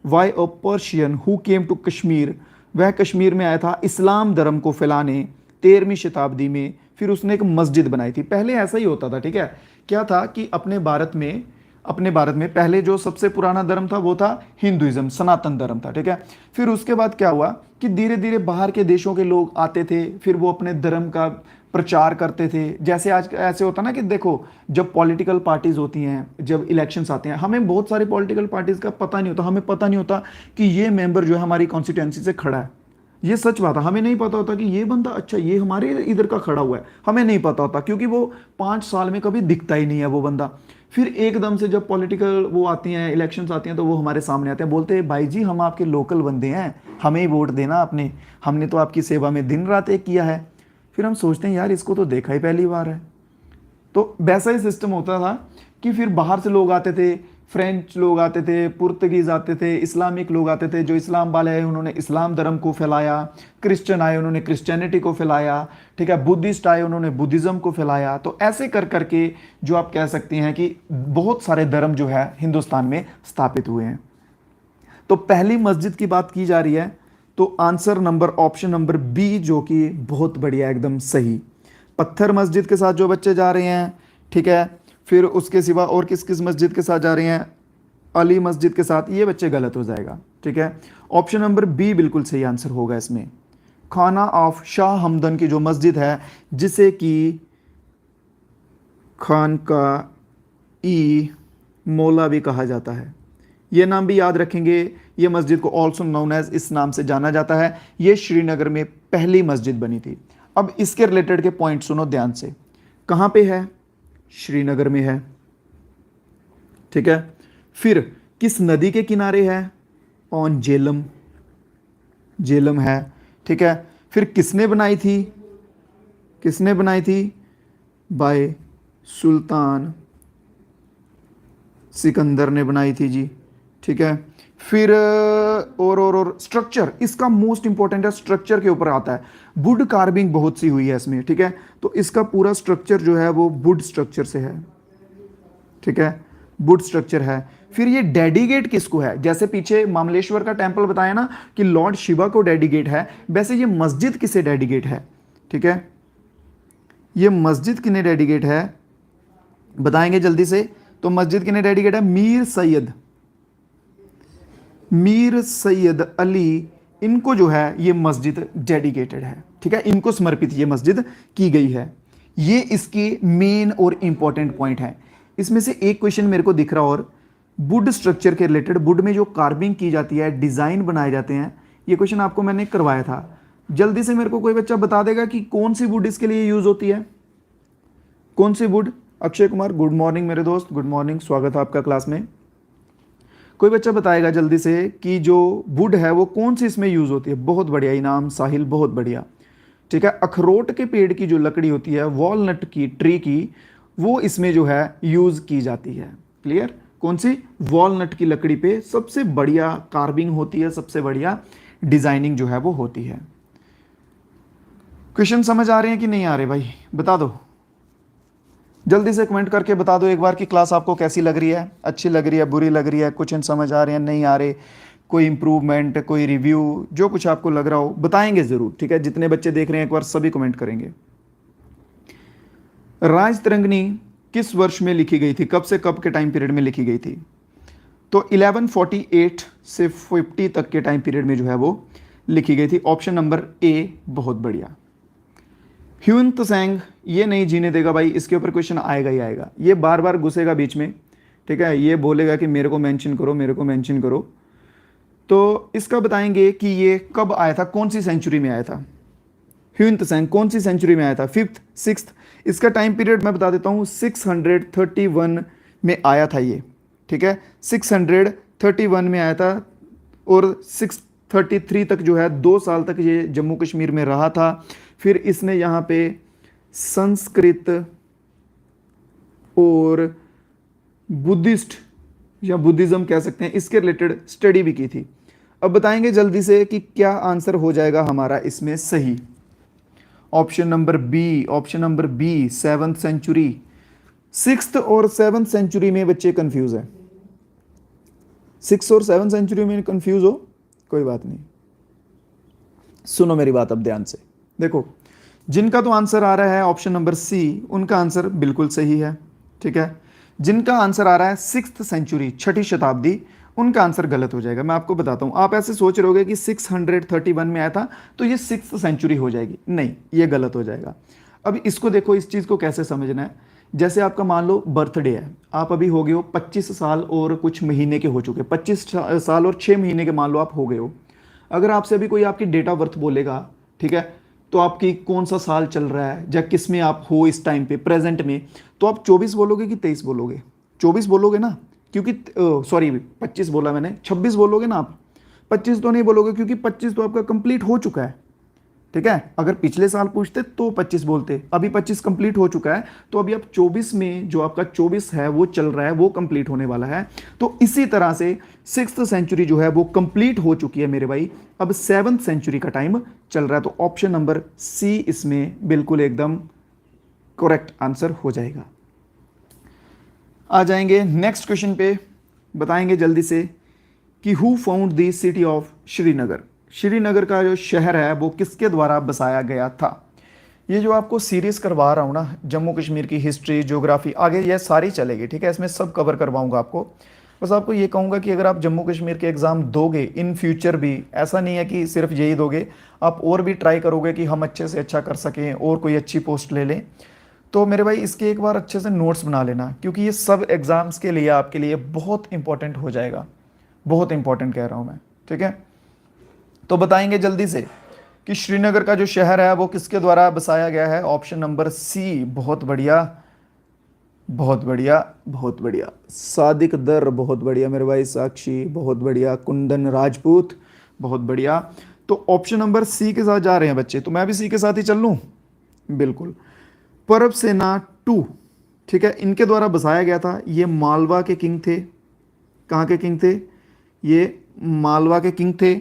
A: by a Persian who came to Kashmir, वह कश्मीर में आया था इस्लाम धर्म को फैलाने 13वीं शताब्दी में, फिर उसने एक मस्जिद बनाई थी। पहले ऐसा ही होता था, ठीक है। क्या था कि अपने भारत में पहले जो सबसे पुराना धर्म था वो था हिंदुइज्म, सनातन धर्म था, ठीक है। फिर उसके बाद क्या हुआ कि धीरे धीरे बाहर के देशों के लोग आते थे, फिर वो अपने धर्म का प्रचार करते थे। जैसे आज ऐसे होता ना कि देखो, जब पॉलिटिकल पार्टीज होती हैं, जब इलेक्शंस आते हैं, हमें बहुत सारी पॉलिटिकल पार्टीज का पता नहीं होता। हमें पता नहीं होता कि ये मेंबर जो है हमारी कॉन्स्टिट्यूएंसी से खड़ा है, ये सच बात है। हमें नहीं पता होता कि ये बंदा अच्छा ये हमारे इधर का खड़ा हुआ है, हमें नहीं पता होता, क्योंकि वो 5 साल में कभी दिखता ही नहीं है वो बंदा। फिर एकदम से जब पॉलिटिकल वो आती हैं, इलेक्शंस आती हैं, तो वो हमारे सामने आते हैं, बोलते हैं भाई जी हम आपके लोकल बंदे हैं, हमें ही वोट देना आपने, हमने तो आपकी सेवा में दिन रात एक किया है। फिर हम सोचते हैं यार इसको तो देखा ही पहली बार है। तो वैसा ही सिस्टम होता था कि फिर बाहर से लोग आते थे, फ्रेंच लोग आते थे, पुर्तगीज आते थे, इस्लामिक लोग आते थे। जो इस्लाम वाले आए उन्होंने इस्लाम धर्म को फैलाया, क्रिश्चियन आए उन्होंने क्रिश्चियनिटी को फैलाया, ठीक है, बुद्धिस्ट आए उन्होंने बुद्धिज़्म को फैलाया। तो ऐसे कर करके जो आप कह सकते हैं कि बहुत सारे धर्म जो है हिंदुस्तान में स्थापित हुए हैं। तो पहली मस्जिद की बात की जा रही है, तो answer number option number B जो कि बहुत बढ़िया एकदम सही, पत्थर मस्जिद के साथ जो बच्चे जा रहे हैं, ठीक है। फिर उसके सिवा और किस किस मस्जिद के साथ जा रहे हैं, अली मस्जिद के साथ, ये बच्चे गलत हो जाएगा, ठीक है। ऑप्शन नंबर बी बिल्कुल सही आंसर होगा इसमें। खाना ऑफ शाह हमदन की जो मस्जिद है, जिसे कि खान का ई मौला भी कहा जाता है, ये नाम भी याद रखेंगे। ये मस्जिद को ऑल्सो नोन एज, इस नाम से जाना जाता है। ये श्रीनगर में पहली मस्जिद बनी थी। अब इसके रिलेटेड के पॉइंट सुनो ध्यान से। कहाँ पे है? श्रीनगर में है, ठीक है। फिर किस नदी के किनारे है? ऑन झेलम, झेलम है, ठीक है। फिर किसने बनाई थी? किसने बनाई थी? बाय सुल्तान सिकंदर ने बनाई थी जी, ठीक है। फिर और स्ट्रक्चर इसका मोस्ट इंपॉर्टेंट है, स्ट्रक्चर के ऊपर आता है। वुड कार्विंग बहुत सी हुई है इसमें, ठीक है। तो इसका पूरा स्ट्रक्चर जो है वो वुड स्ट्रक्चर से है, ठीक है, वुड स्ट्रक्चर है। फिर ये डेडिकेट किसको है? जैसे पीछे मामलेश्वर का टेंपल बताया ना कि लॉर्ड शिवा को डेडिकेट है, वैसे ये मस्जिद किसे डेडिकेट है, ठीक है। ये मस्जिद किन्हें डेडिकेट है बताएंगे जल्दी से। तो मस्जिद किन्हें डेडिकेट है? मीर सैयद अली, इनको जो है ये मस्जिद डेडिकेटेड है, ठीक है, इनको समर्पित ये मस्जिद की गई है। ये इसकी मेन और इंपॉर्टेंट पॉइंट है। इसमें से एक क्वेश्चन मेरे को दिख रहा, और वुड स्ट्रक्चर के रिलेटेड, वुड में जो कार्विंग की जाती है, डिजाइन बनाए जाते हैं, ये क्वेश्चन आपको मैंने करवाया था। जल्दी से मेरे को कोई बच्चा बता देगा कि कौन सी वुड इसके लिए यूज होती है, कौन सी wood? Akshay Kumar, good morning मेरे दोस्त, गुड मॉर्निंग, स्वागत है आपका क्लास में। कोई बच्चा बताएगा जल्दी से कि जो वुड है वो कौन सी इसमें यूज होती है? बहुत बढ़िया इनाम साहिल, बहुत बढ़िया, ठीक है। अखरोट के पेड़ की जो लकड़ी होती है, वॉलनट की ट्री की, वो इसमें जो है यूज की जाती है। क्लियर? कौन सी? वॉलनट की लकड़ी पे सबसे बढ़िया कार्विंग होती है, सबसे बढ़िया डिजाइनिंग जो है वो होती है। क्वेश्चन समझ आ रहे हैं कि नहीं आ रहे भाई? बता दो जल्दी से, कमेंट करके बता दो एक बार कि क्लास आपको कैसी लग रही है, अच्छी लग रही है, बुरी लग रही है, क्वेश्चन समझ आ रहे हैं, नहीं आ रहे, कोई इंप्रूवमेंट, कोई रिव्यू, जो कुछ आपको लग रहा हो बताएंगे ज़रूर, ठीक है। जितने बच्चे देख रहे हैं एक बार सभी कमेंट करेंगे। राज तरंगिणी किस वर्ष में लिखी गई थी? कब से कब के टाइम पीरियड में लिखी गई थी? तो 1148 से 50 तक के टाइम पीरियड में जो है वो लिखी गई थी। ऑप्शन नंबर ए बहुत बढ़िया। ह्यून त्सैंग, ये नहीं जीने देगा भाई, इसके ऊपर क्वेश्चन आएगा ही आएगा, ये बार बार घुसेगा बीच में, ठीक है। ये बोलेगा कि मेरे को मेंशन करो, मेरे को मेंशन करो। तो इसका बताएंगे कि ये कब आया था, कौन सी सेंचुरी में आया था। ह्यून त्सैंग कौन सी सेंचुरी में आया था? 5th 6th। इसका टाइम पीरियड मैं बता देता हूँ, 631 में आया था ये, ठीक है, 631 में आया था, और 633 तक जो है 2 साल तक ये जम्मू कश्मीर में रहा था। फिर इसने यहाँ पे संस्कृत और बुद्धिस्ट या बुद्धिज़्म कह सकते हैं, इसके रिलेटेड स्टडी भी की थी। अब बताएंगे जल्दी से कि क्या आंसर हो जाएगा हमारा इसमें सही। Option number B, option number B 7th century, sixth और सेवन्थ सेंचुरी में बच्चे कंफ्यूज है, सिक्स और सेवन सेंचुरी में कंफ्यूज हो, कोई बात नहीं, सुनो मेरी बात अब ध्यान से। देखो, जिनका तो आंसर आ रहा है ऑप्शन नंबर सी, उनका आंसर बिल्कुल सही है, ठीक है। जिनका आंसर आ रहा है सिक्स्थ सेंचुरी, छठी शताब्दी, उनका आंसर गलत हो जाएगा। मैं आपको बताता हूं, आप ऐसे सोच रहे होगे कि 631 में आया था तो ये सिक्स्थ सेंचुरी हो जाएगी, नहीं, ये गलत हो जाएगा। अब इसको देखो, इस चीज़ को कैसे समझना है। जैसे आपका मान लो बर्थडे है, आप अभी हो गए हो 25 साल और कुछ महीने के हो चुके, 25 साल और 6 महीने के मान लो आप हो गए हो। अगर आपसे अभी कोई आपकी डेट ऑफ बर्थ बोलेगा, ठीक है, तो आपकी कौन सा साल चल रहा है या किस में आप हो इस टाइम पे प्रेजेंट में, तो आप 24 बोलोगे कि 23 बोलोगे? 24 बोलोगे ना, क्योंकि सॉरी 25 बोला मैंने, 26 बोलोगे ना आप। 25 तो नहीं बोलोगे क्योंकि 25 तो आपका कंप्लीट हो चुका है, ठीक है। अगर पिछले साल पूछते तो 25 बोलते, अभी 25 कंप्लीट हो चुका है, तो अभी आप 24 में, जो आपका 24 है वो चल रहा है, वो कंप्लीट होने वाला है। तो इसी तरह से सिक्स्थ सेंचुरी जो है वो कंप्लीट हो चुकी है मेरे भाई, अब सेवन्थ सेंचुरी का टाइम चल रहा है। तो ऑप्शन नंबर सी इसमें बिल्कुल एकदम करेक्ट आंसर हो जाएगा। आ जाएंगे नेक्स्ट क्वेश्चन पे, बताएंगे जल्दी से कि who found the city of Srinagar. Srinagar का जो शहर है वो किसके द्वारा बसाया गया था। ये जो आपको सीरीज करवा रहा हूँ ना, जम्मू कश्मीर की हिस्ट्री, ज्योग्राफी, आगे ये सारी चलेगी, ठीक है, इसमें सब कवर करवाऊंगा आपको। बस आपको ये कहूँगा कि अगर आप जम्मू कश्मीर के एग्ज़ाम दोगे इन फ्यूचर भी, ऐसा नहीं है कि सिर्फ यही दोगे, आप और भी ट्राई करोगे कि हम अच्छे से अच्छा कर सकें और कोई अच्छी पोस्ट ले लें, तो मेरे भाई इसके एक बार अच्छे से नोट्स बना लेना, क्योंकि ये सब एग्ज़ाम्स के लिए आपके लिए बहुत इंपॉर्टेंट हो जाएगा, बहुत इंपॉर्टेंट कह रहा हूँ मैं, ठीक है। तो बताएंगे जल्दी से कि श्रीनगर का जो शहर है वो किसके द्वारा बसाया गया है। ऑप्शन नंबर सी, बहुत बढ़िया, बहुत बढ़िया, बहुत बढ़िया, सादिक दर, बहुत बढ़िया मेरे भाई, साक्षी, बहुत बढ़िया, कुंदन राजपूत, बहुत बढ़िया। तो ऑप्शन नंबर सी के साथ जा रहे हैं बच्चे, तो मैं भी सी के साथ ही चल लूँ, बिल्कुल। परब सेना 2, ठीक है, इनके द्वारा बसाया गया था। ये मालवा के किंग थे, कहाँ के किंग थे, ये मालवा के किंग थे,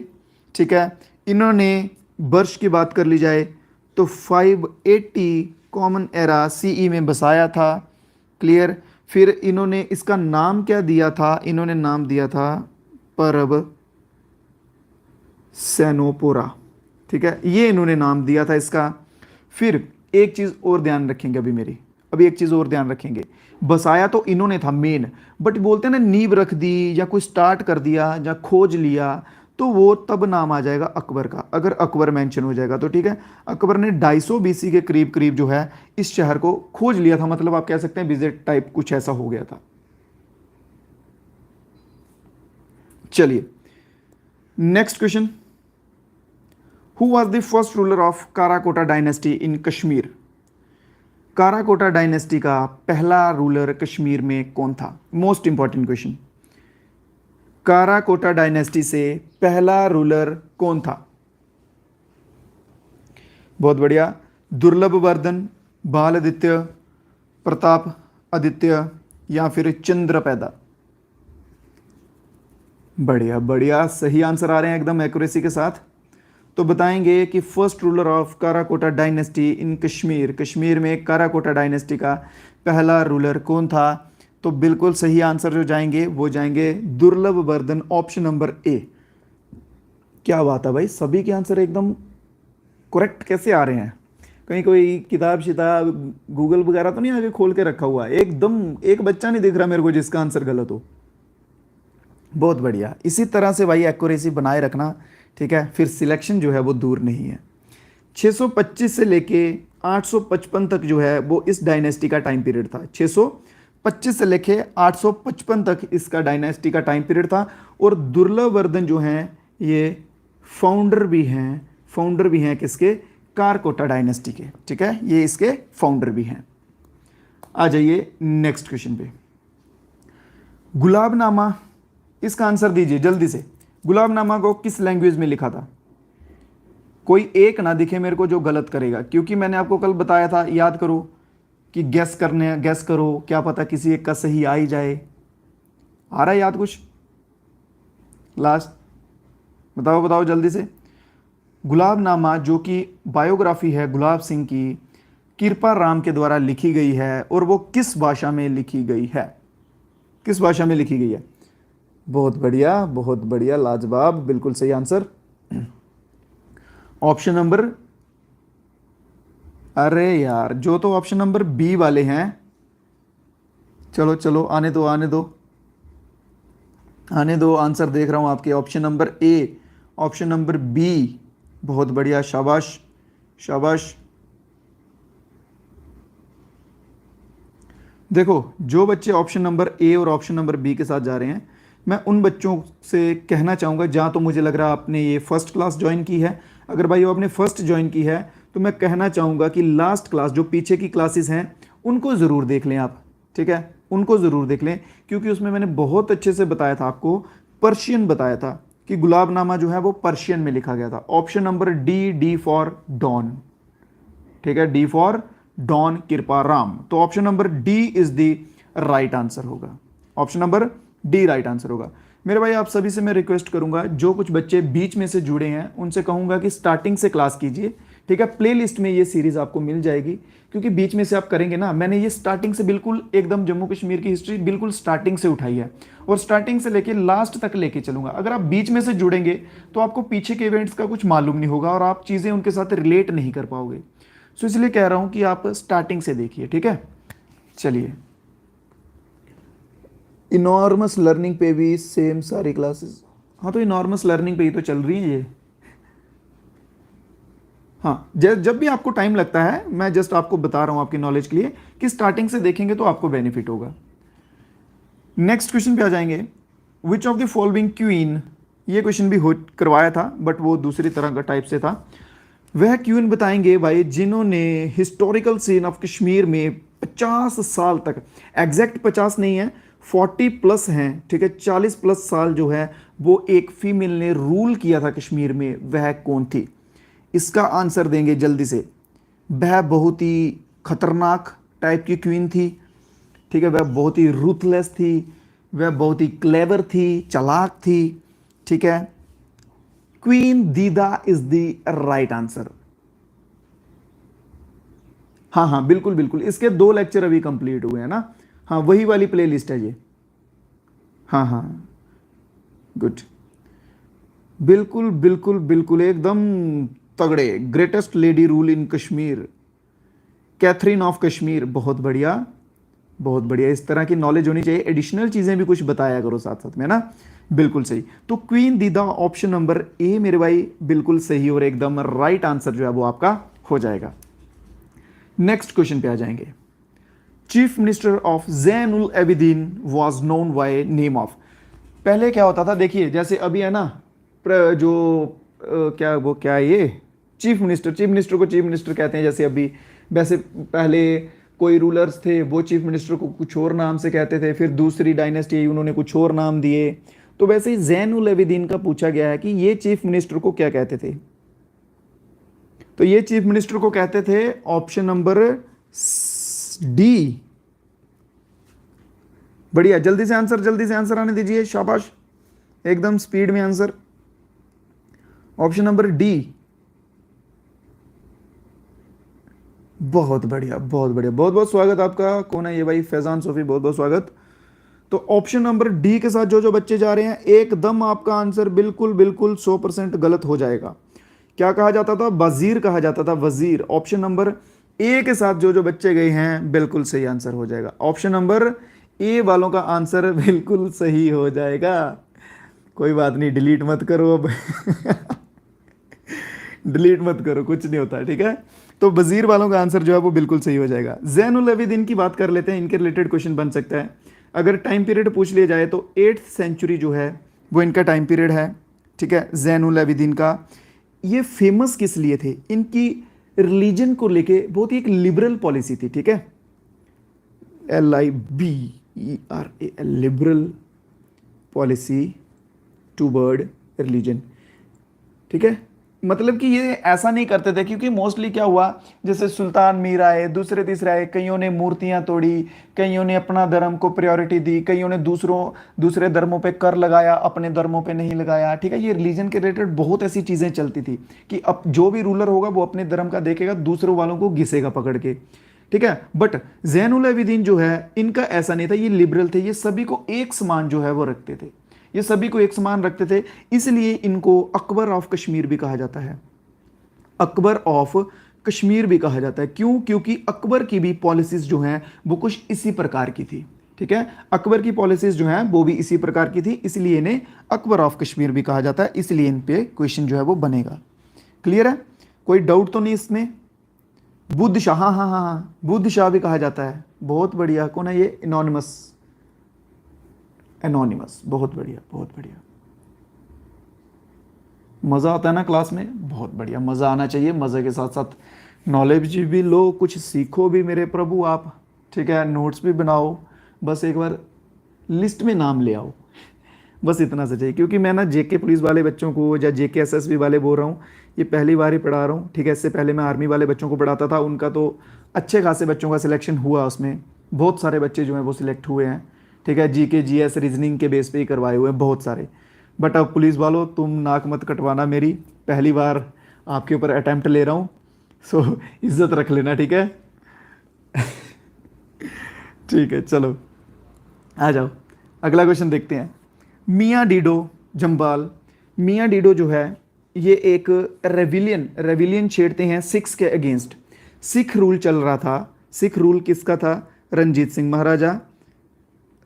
A: ठीक है। इन्होंने वर्ष की बात कर ली जाए तो 580 कॉमन एरा सीई में बसाया था, क्लियर। फिर इन्होंने इसका नाम क्या दिया था, इन्होंने नाम दिया था परब सेनोपोरा, ठीक है, ये इन्होंने नाम दिया था इसका। फिर एक चीज़ और ध्यान रखेंगे अभी एक चीज़ और ध्यान रखेंगे, बसाया तो इन्होंने था मेन, बट बोलते हैं ना नींव रख दी या कोई स्टार्ट कर दिया या खोज लिया, तो वो तब नाम आ जाएगा अकबर का, अगर अकबर मेंशन हो जाएगा तो, ठीक है। अकबर ने 250 बीसी के करीब करीब जो है इस शहर को खोज लिया था, मतलब आप कह सकते हैं विजिट टाइप कुछ ऐसा हो गया था। चलिए next question, who was the first ruler of Karakota dynasty in Kashmir. Karakota dynasty का पहला रूलर कश्मीर में कौन था, most important question. Karakota dynasty से पहला रूलर कौन था। बहुत बढ़िया, दुर्लभ वर्धन, बाल आदित्य, प्रताप आदित्य या फिर चंद्रपैदा। बढ़िया बढ़िया, सही आंसर आ रहे हैं एकदम एक्यूरेसी के साथ। तो बताएंगे कि first ruler of Karakota dynasty in Kashmir, Kashmir में काराकोटा डायनेस्टी का पहला रूलर कौन था। तो बिल्कुल सही आंसर जो जाएंगे वो जाएंगे दुर्लभ वर्धन, ऑप्शन नंबर ए। क्या बात है भाई, सभी के आंसर एकदम करेक्ट कैसे आ रहे हैं, कहीं कोई किताब शिताब गूगल वगैरह तो नहीं आगे खोल के रखा हुआ है, एकदम एक बच्चा नहीं दिख रहा मेरे को जिसका आंसर गलत हो। बहुत बढ़िया, इसी तरह से भाई एक्यूरेसी बनाए रखना, ठीक है, फिर सिलेक्शन जो है वो दूर नहीं है। 625 से लेके 855 तक जो है वो इस डायनेस्टी का टाइम पीरियड था। 625 से लेके 855 तक इसका डायनेस्टी का टाइम पीरियड था। और दुर्लभ वर्धन जो हैं ये फाउंडर भी हैं किसके, कारकोटा डायनेस्टी के, ठीक है, ये इसके फाउंडर भी हैं। आ जाइए नेक्स्ट क्वेश्चन पे, गुलाबनामा, इसका आंसर दीजिए जल्दी से। गुलाबनामा को किस लैंग्वेज में लिखा था। कोई एक ना दिखे मेरे को जो गलत करेगा, क्योंकि मैंने आपको कल बताया था, याद करो कि गैस करो, क्या पता किसी एक का सही आ ही जाए। आ रहा है याद कुछ, लास्ट बताओ जल्दी से। गुलाबनामा जो कि बायोग्राफी है गुलाब सिंह की, कृपा राम के द्वारा लिखी गई है और वो किस भाषा में लिखी गई है? किस भाषा में लिखी गई है? बहुत बढ़िया, बहुत बढ़िया, लाजवाब, बिल्कुल सही आंसर। ऑप्शन नंबर, अरे यार जो तो ऑप्शन नंबर बी वाले हैं, चलो चलो आने दो आने दो आने दो, आंसर देख रहा हूं आपके। Option number A, option number B, बहुत बढ़िया, शाबाश शाबाश। देखो जो बच्चे ऑप्शन नंबर ए और ऑप्शन नंबर बी के साथ जा रहे हैं, मैं उन बच्चों से कहना चाहूँगा, जहाँ तो मुझे लग रहा है आपने ये फर्स्ट क्लास ज्वाइन की है, अगर भाई वो आपने फर्स्ट ज्वाइन की है तो मैं कहना चाहूँगा कि लास्ट क्लास जो पीछे की क्लासेस हैं उनको ज़रूर देख लें आप, ठीक है, उनको ज़रूर देख लें, क्योंकि उसमें मैंने बहुत अच्छे से बताया था आपको, पर्शियन बताया था कि गुलाबनामा जो है वो पर्शियन में लिखा गया था। Option number D, D for Dewan, ठीक है, डी फॉर डॉन कृपा राम, तो option number D is the right answer होगा। Option number D right answer होगा। मेरे भाई आप सभी से मैं रिक्वेस्ट करूंगा, जो कुछ बच्चे बीच में से जुड़े हैं उनसे कहूंगा कि स्टार्टिंग से क्लास कीजिए, ठीक है, प्लेलिस्ट में ये सीरीज आपको मिल जाएगी, क्योंकि बीच में से आप करेंगे ना, मैंने ये स्टार्टिंग से बिल्कुल एकदम जम्मू कश्मीर की हिस्ट्री बिल्कुल स्टार्टिंग से उठाई है और स्टार्टिंग से लेके लास्ट तक लेके चलूंगा। अगर आप बीच में से जुड़ेंगे तो आपको पीछे के इवेंट्स का कुछ मालूम नहीं होगा और आप चीज़ें उनके साथ रिलेट नहीं कर पाओगे। सो इसलिए कह रहा हूं कि आप स्टार्टिंग से देखिए, ठीक है। चलिए, इनॉर्मस लर्निंग पे भी सेम सारी क्लासेस, हाँ तो इनॉर्मस लर्निंग पे ही तो चल रही है ये। हाँ, जब भी आपको टाइम लगता है, मैं जस्ट आपको बता रहा हूं आपकी नॉलेज के लिए कि स्टार्टिंग से देखेंगे तो आपको बेनिफिट होगा। नेक्स्ट क्वेश्चन पे आ जाएंगे। Which of the following queen, ये क्वेश्चन भी हो करवाया था बट वो दूसरी तरह का टाइप से था। वह क्वीन बताएंगे भाई जिन्होंने हिस्टोरिकल सीन ऑफ कश्मीर में 50 साल तक, एग्जैक्ट 50 नहीं है, 40 प्लस हैं, ठीक है, 40 प्लस साल जो है वो एक फीमेल ने रूल किया था कश्मीर में, वह कौन थी? इसका आंसर देंगे जल्दी से। वह बहुत ही खतरनाक टाइप की क्वीन थी, ठीक है, वह बहुत ही रूथलेस थी, वह बहुत ही क्लेवर थी, चालाक थी, ठीक है। क्वीन दीदा इज द राइट आंसर। हाँ हाँ बिल्कुल बिल्कुल, इसके 2 लेक्चर अभी कंप्लीट हुए हैं ना, हाँ वही वाली प्ले लिस्ट है ये, हाँ हाँ गुड, बिल्कुल बिल्कुल बिल्कुल एकदम तगड़े। Greatest lady rule in Kashmir, Catherine of Kashmir, बहुत बढ़िया बहुत बढ़िया। इस तरह की नॉलेज होनी चाहिए, एडिशनल चीजें भी कुछ बताया करो साथ साथ में ना, बिल्कुल सही। तो क्वीन दीदा ऑप्शन नंबर ए मेरे भाई बिल्कुल सही और एकदम राइट आंसर जो है वो आपका हो जाएगा। नेक्स्ट क्वेश्चन पे आ जाएंगे। Chief minister of Zainul Abidin was known by name of. पहले क्या होता था, देखिए जैसे अभी है ना, जो क्या वो क्या है ये, चीफ मिनिस्टर को चीफ मिनिस्टर कहते हैं जैसे अभी, वैसे पहले कोई रूलर्स थे वो चीफ मिनिस्टर को कुछ और नाम से कहते थे, फिर दूसरी डायनेस्टी आई उन्होंने कुछ और नाम दिए। तो वैसे ही ज़ैनुल आबिदीन का पूछा गया है कि ये चीफ मिनिस्टर को क्या कहते थे, तो ये चीफ मिनिस्टर को कहते थे ऑप्शन नंबर डी। बढ़िया, जल्दी से आंसर आने दीजिए, शाबाश, एकदम स्पीड में आंसर। ऑप्शन नंबर डी, बहुत बढ़िया बहुत बढ़िया, बहुत बहुत स्वागत आपका। कौन है ये भाई? फैजान सोफी, बहुत बहुत स्वागत। तो ऑप्शन नंबर डी के साथ जो जो बच्चे जा रहे हैं, एकदम आपका आंसर बिल्कुल बिल्कुल 100% गलत हो जाएगा। क्या कहा जाता था? वजीर कहा जाता था, वजीर। ऑप्शन नंबर ए के साथ जो जो बच्चे गए हैं बिल्कुल सही आंसर हो जाएगा। ऑप्शन नंबर ए वालों का आंसर बिल्कुल सही हो जाएगा। कोई बात नहीं, डिलीट मत करो अब डिलीट मत करो, कुछ नहीं होता, ठीक है। तो वजीर वालों का आंसर जो है वो बिल्कुल सही हो जाएगा। ज़ैनुल आबिदीन की बात कर लेते हैं, इनके रिलेटेड क्वेश्चन बन सकता है। अगर टाइम पीरियड पूछ लिया जाए तो 8th सेंचुरी जो है वो इनका टाइम पीरियड है, ठीक है, ज़ैनुल आबिदीन का। ये फेमस किस लिए थे? इनकी रिलीजन को लेके बहुत ही एक लिबरल पॉलिसी थी, ठीक है, LIBERAL, liberal policy toward religion, ठीक है। मतलब कि ये ऐसा नहीं करते थे, क्योंकि मोस्टली क्या हुआ, जैसे सुल्तान मीर आए, दूसरे तीसरे आए, कईयों ने मूर्तियां तोड़ी, कईयों ने अपना धर्म को प्रायोरिटी दी, कईयों ने दूसरे धर्मों पे कर लगाया, अपने धर्मों पे नहीं लगाया। ठीक है, ये रिलीजन के रिलेटेड बहुत ऐसी चीजें चलती थी कि अब जो भी रूलर होगा वो अपने धर्म का देखेगा, दूसरों वालों को घिसेगा पकड़ के। ठीक है, बट जैनुल आबिदीन जो है इनका ऐसा नहीं था, ये लिबरल थे, ये सभी को एक समान जो है वो रखते थे, ये सभी को एक समान रखते थे। इसलिए इनको अकबर ऑफ कश्मीर भी कहा जाता है, अकबर ऑफ कश्मीर भी कहा जाता है। क्यों? क्योंकि अकबर की भी पॉलिसीज जो हैं वो कुछ इसी प्रकार की थी। ठीक है, अकबर की पॉलिसीज जो हैं वो भी इसी प्रकार की थी, इसलिए इन्हें अकबर ऑफ कश्मीर भी कहा जाता है। इसलिए इन पे क्वेश्चन जो है वो बनेगा। क्लियर है? कोई डाउट तो नहीं इसमें? बुद्ध शाह, हाँ हाँ हाँ हाँ, बुद्ध शाह भी कहा जाता है। बहुत बढ़िया। कौन है ये? Anonymous, anonymous. बहुत बढ़िया, बहुत बढ़िया। मज़ा आता है ना क्लास में? बहुत बढ़िया, मज़ा आना चाहिए। मज़े के साथ साथ नॉलेज भी लो, कुछ सीखो भी मेरे प्रभु आप। ठीक है, नोट्स भी बनाओ, बस एक बार लिस्ट में नाम ले आओ, बस इतना सा चाहिए। क्योंकि मैं ना जेके पुलिस वाले बच्चों को या जेके एसएसबी वाले बोल रहा हूँ, ये पहली बार ही पढ़ा रहा हूँ। ठीक है, इससे पहले मैं आर्मी वाले बच्चों को पढ़ाता था, उनका तो अच्छे खासे बच्चों का सिलेक्शन हुआ, उसमें बहुत सारे बच्चे जो हैं वो सिलेक्ट हुए हैं। ठीक है, जीके जीएस रीजनिंग के बेस पे ही करवाए हुए हैं बहुत सारे। बट अब पुलिस वालों तुम नाक मत कटवाना मेरी, पहली बार आपके ऊपर अटैम्प्ट ले रहा हूँ, सो इज्जत रख लेना। ठीक है ठीक है, चलो आ जाओ, अगला क्वेश्चन देखते हैं। मियाँ डीडो जम्बाल, मियाँ डीडो जो है ये एक रेविलियन छेड़ते हैं सिख्स के अगेंस्ट। सिख रूल चल रहा था, सिख रूल किसका था? रंजीत सिंह महाराजा,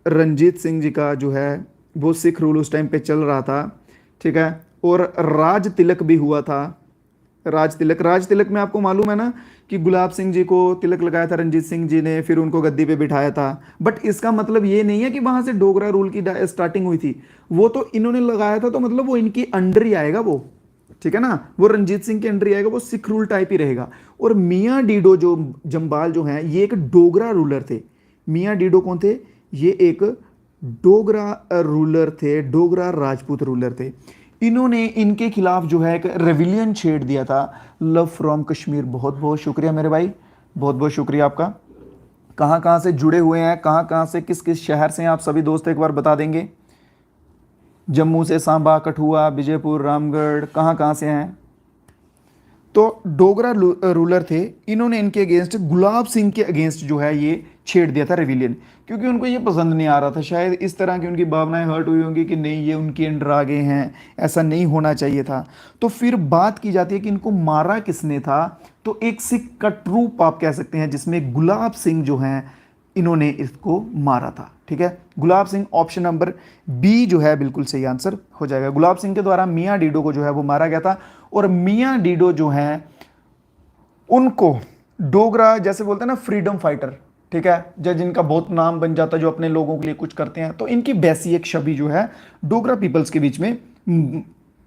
A: रंजीत सिंह जी का जो है वो सिख रूल उस टाइम पे चल रहा था। ठीक है, और राज तिलक भी हुआ था। राज तिलक में आपको मालूम है ना कि गुलाब सिंह जी को तिलक लगाया था रंजीत सिंह जी ने, फिर उनको गद्दी पे बिठाया था। बट इसका मतलब ये नहीं है कि वहां से डोगरा रूल की स्टार्टिंग हुई थी, वो तो इन्होंने लगाया था, तो मतलब वो इनकी अंडर ही आएगा वो। ठीक है ना, वो रंजीत सिंह के अंडर ही आएगा, वो सिख रूल टाइप ही रहेगा। और मियाँ डीडो जो जम्बाल जो है ये एक डोगरा रूलर थे। मियाँ डीडो कौन थे? ये एक डोगरा रूलर थे, डोगरा राजपूत रूलर थे। इन्होंने इनके खिलाफ जो है एक रेविलियन छेड़ दिया था। Love from Kashmir. बहुत बहुत शुक्रिया मेरे भाई, बहुत बहुत शुक्रिया आपका। कहाँ कहाँ से जुड़े हुए हैं, कहाँ कहाँ से, किस किस शहर से हैं आप सभी दोस्त, एक बार बता देंगे? जम्मू से, सांबा, कठुआ, विजयपुर, रामगढ़, कहाँ कहाँ से हैं? तो डोगरा रूलर थे, इन्होंने इनके अगेंस्ट, गुलाब सिंह के अगेंस्ट जो है ये छेड़ दिया था रेविलियन, क्योंकि उनको ये पसंद नहीं आ रहा था। शायद इस तरह की उनकी भावनाएं हर्ट हुई होंगी कि नहीं ये उनके अंडर आ गए हैं, ऐसा नहीं होना चाहिए था। तो फिर बात की जाती है कि इनको मारा किसने था? तो एक सिख का ट्रूप आप कह सकते हैं, जिसमें गुलाब सिंह जो हैं इन्होंने इसको मारा था। ठीक है, Gulab Singh, option number B जो है बिल्कुल सही आंसर हो जाएगा। गुलाब सिंह के द्वारा मियाँ डीडो को जो है वो मारा गया था। और मियाँ डीडो जो हैं उनको डोगरा जैसे बोलते हैं ना फ्रीडम फाइटर, ठीक है, जो जिनका बहुत नाम बन जाता है, जो अपने लोगों के लिए कुछ करते हैं, तो इनकी वैसी एक छवि जो है डोगरा पीपल्स के बीच में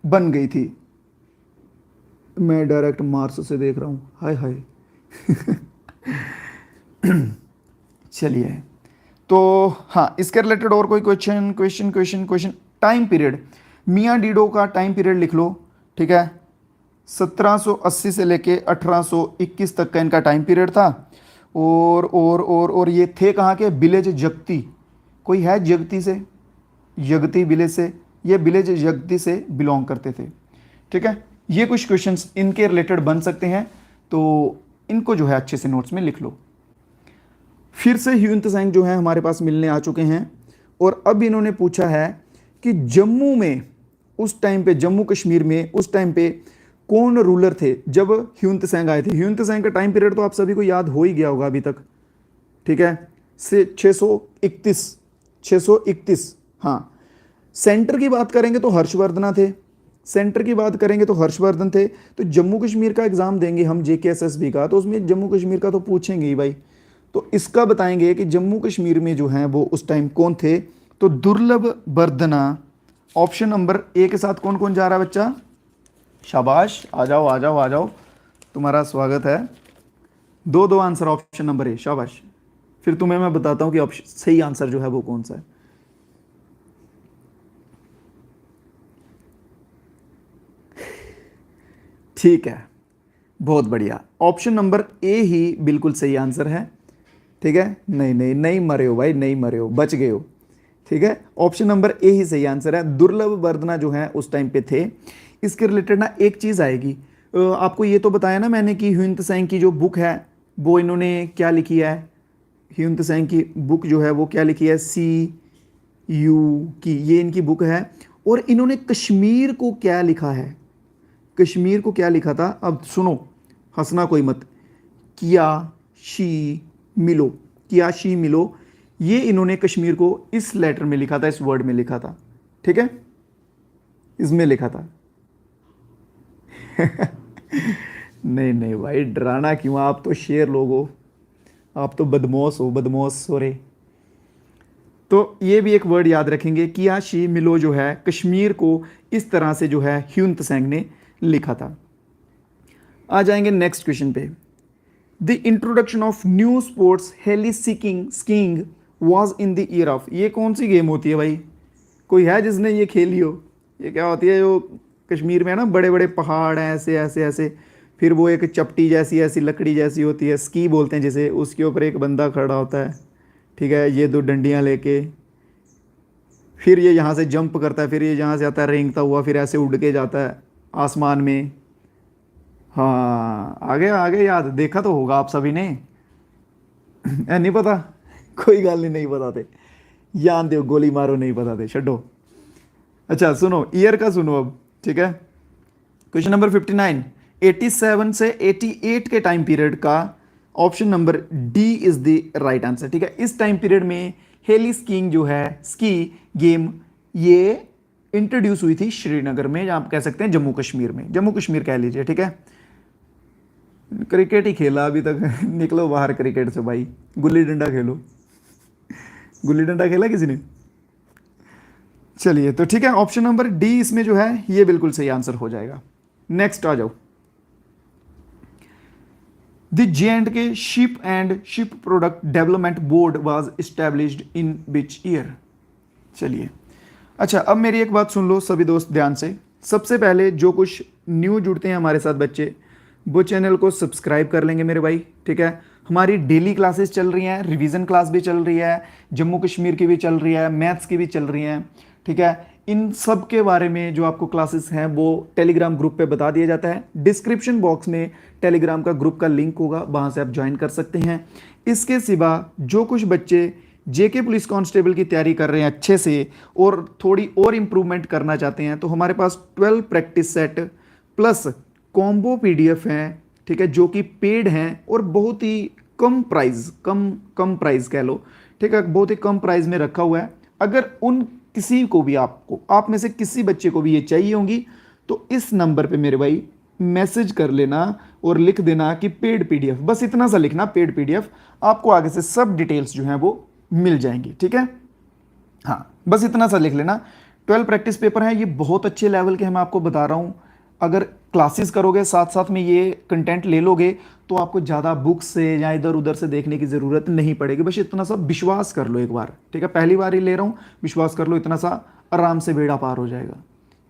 A: बन गई थी। मैं डायरेक्ट मार्स से देख रहा हूं, हाय हाय चलिए, तो हाँ, इसके रिलेटेड और कोई क्वेश्चन? टाइम पीरियड, मियाँ डीडो का टाइम पीरियड लिख लो। ठीक है, 1780 से लेके 1821 तक का इनका टाइम पीरियड था। और ये थे कहाँ के? विलेज जगती। कोई है जगती से? जगती विलेज से, ये विलेज जगती से बिलोंग करते थे। ठीक है, ये कुछ क्वेश्चंस इनके रिलेटेड बन सकते हैं, तो इनको जो है अच्छे से नोट्स में लिख लो। फिर से ह्यून त्सांग जो है हमारे पास मिलने आ चुके हैं, और अब इन्होंने पूछा है कि जम्मू में उस टाइम पे, जम्मू कश्मीर में उस टाइम पे कौन रूलर थे जब ह्यून त्सांग आए थे? ह्यून त्सांग का टाइम पीरियड तो आप सभी को याद हो ही गया होगा अभी तक। ठीक है, से 631, हाँ। सेंटर की बात करेंगे तो हर्षवर्धन थे, सेंटर की बात करेंगे तो हर्षवर्धन थे। तो जम्मू कश्मीर का एग्जाम देंगे हम जेकेएसएसबी का, तो उसमें जम्मू कश्मीर का तो पूछेंगे ही भाई। तो इसका बताएंगे कि जम्मू कश्मीर में जो है वो उस टाइम कौन थे? तो दुर्लभ बर्दना। ऑप्शन नंबर ए के साथ कौन कौन जा रहा है बच्चा? शाबाश, आ जाओ आ जाओ आ जाओ, तुम्हारा स्वागत है। दो आंसर ऑप्शन नंबर ए, शाबाश। फिर तुम्हें मैं बताता हूं कि ऑप्शन सही आंसर जो है वो कौन सा है। ठीक है, बहुत बढ़िया। ऑप्शन नंबर ए ही बिल्कुल सही आंसर है। ठीक है, नहीं नहीं नहीं मरे हो भाई, नहीं मरे हो, बच गए हो। ठीक है, ऑप्शन नंबर ए ही सही आंसर है। दुर्लभ वर्धना जो है उस टाइम पे थे। इसके रिलेटेड ना एक चीज़ आएगी। आपको ये तो बताया ना मैंने कि ह्युन त्सांग की जो बुक है वो इन्होंने क्या लिखी है। ह्युन त्सांग की बुक जो है वो क्या लिखी है, सी यू की, ये इनकी बुक है। और इन्होंने कश्मीर को क्या लिखा है, कश्मीर को क्या लिखा था, अब सुनो, हंसना कोई मत। किया शी मिलो, किया शी मिलो, ये इन्होंने कश्मीर को इस लेटर में लिखा था, इस वर्ड में लिखा था। ठीक है, इसमें लिखा था। नहीं नहीं भाई, डराना क्यों, आप तो शेर लोग हो, आप तो बदमाश हो, बदमाश सोरे। तो ये भी एक वर्ड याद रखेंगे, किया शी मिलो जो है कश्मीर को इस तरह से जो है ह्युन त्सांग ने लिखा था। आ जाएंगे नेक्स्ट क्वेश्चन पे। The introduction of new sports heli skiing was in the year of, ये कौन सी गेम होती है भाई, कोई है जिसने ये खेली हो। ये क्या होती है, जो कश्मीर में है ना, बड़े बड़े पहाड़ हैं ऐसे ऐसे ऐसे, फिर वो एक चपटी जैसी ऐसी लकड़ी जैसी होती है, स्की बोलते हैं जिसे, उसके ऊपर एक बंदा खड़ा होता है। ठीक है, ये दो डंडियाँ लेके, फिर ये यहाँ से जंप करता है, फिर ये यहाँ से आता है रेंगता हुआ, फिर ऐसे उड़ के जाता है आसमान में। हाँ, आगे आगे याद, देखा तो होगा आप सभी ने। नहीं पता, कोई गल नहीं, नहीं बताते, यान दो गोली मारो, नहीं बताते, छो। अच्छा सुनो, ईयर का सुनो अब। ठीक है, क्वेश्चन नंबर 59, 87 से 88 के टाइम पीरियड का option number D is the right answer. ठीक है, इस टाइम पीरियड में हेली स्कीइंग जो है, स्की गेम, ये इंट्रोड्यूस हुई थी श्रीनगर में, या आप कह सकते हैं जम्मू कश्मीर में, जम्मू कश्मीर कह लीजिए। ठीक है, क्रिकेट ही खेला अभी तक। निकलो बाहर क्रिकेट से भाई, गुल्ली डंडा खेलो। गुल्ली डंडा खेला किसी ने? चलिए, तो ठीक है, ऑप्शन नंबर डी इसमें जो है ये बिल्कुल सही आंसर हो जाएगा। नेक्स्ट आ जाओ। The J&K ship and ship product development board was established in which year. चलिए, अच्छा अब मेरी एक बात सुन लो सभी दोस्त ध्यान से। सबसे पहले जो कुछ न्यू जुड़ते हैं हमारे साथ बच्चे, वो चैनल को सब्सक्राइब कर लेंगे मेरे भाई। ठीक है, हमारी डेली क्लासेस चल रही हैं, रिवीजन क्लास भी चल रही है, जम्मू कश्मीर की भी चल रही है, मैथ्स की भी चल रही हैं। ठीक है, इन सब के बारे में जो आपको क्लासेस हैं वो टेलीग्राम ग्रुप पे बता दिया जाता है। डिस्क्रिप्शन बॉक्स में टेलीग्राम का ग्रुप का लिंक होगा, वहाँ से आप ज्वाइन कर सकते हैं। इसके सिवा जो कुछ बच्चे जेके पुलिस कांस्टेबल की तैयारी कर रहे हैं अच्छे से, और थोड़ी और इम्प्रूवमेंट करना चाहते हैं, तो हमारे पास 12 practice set plus combo PDF हैं। ठीक है, जो कि पेड हैं और बहुत ही कम प्राइस, कम प्राइस कह लो। ठीक है, बहुत ही कम प्राइस में रखा हुआ है। अगर उन किसी को भी, आपको, आप में से किसी बच्चे को भी ये चाहिए होंगी, तो इस नंबर पे मेरे भाई मैसेज कर लेना और लिख देना कि पेड पीडीएफ, बस इतना सा लिखना, पेड पीडीएफ। आपको आगे से सब डिटेल्स जो हैं वो मिल जाएंगी। ठीक है, हाँ बस इतना सा लिख लेना। 12 प्रैक्टिस पेपर हैं, ये बहुत अच्छे लेवल के हैं, मैं आपको बता रहा हूँ। अगर क्लासेस करोगे साथ साथ में ये कंटेंट ले लोगे, तो आपको ज़्यादा बुक्स से या इधर उधर से देखने की ज़रूरत नहीं पड़ेगी। बस इतना सा विश्वास कर लो एक बार। ठीक है, पहली बार ही ले रहा हूँ, विश्वास कर लो, इतना सा आराम से बेड़ा पार हो जाएगा।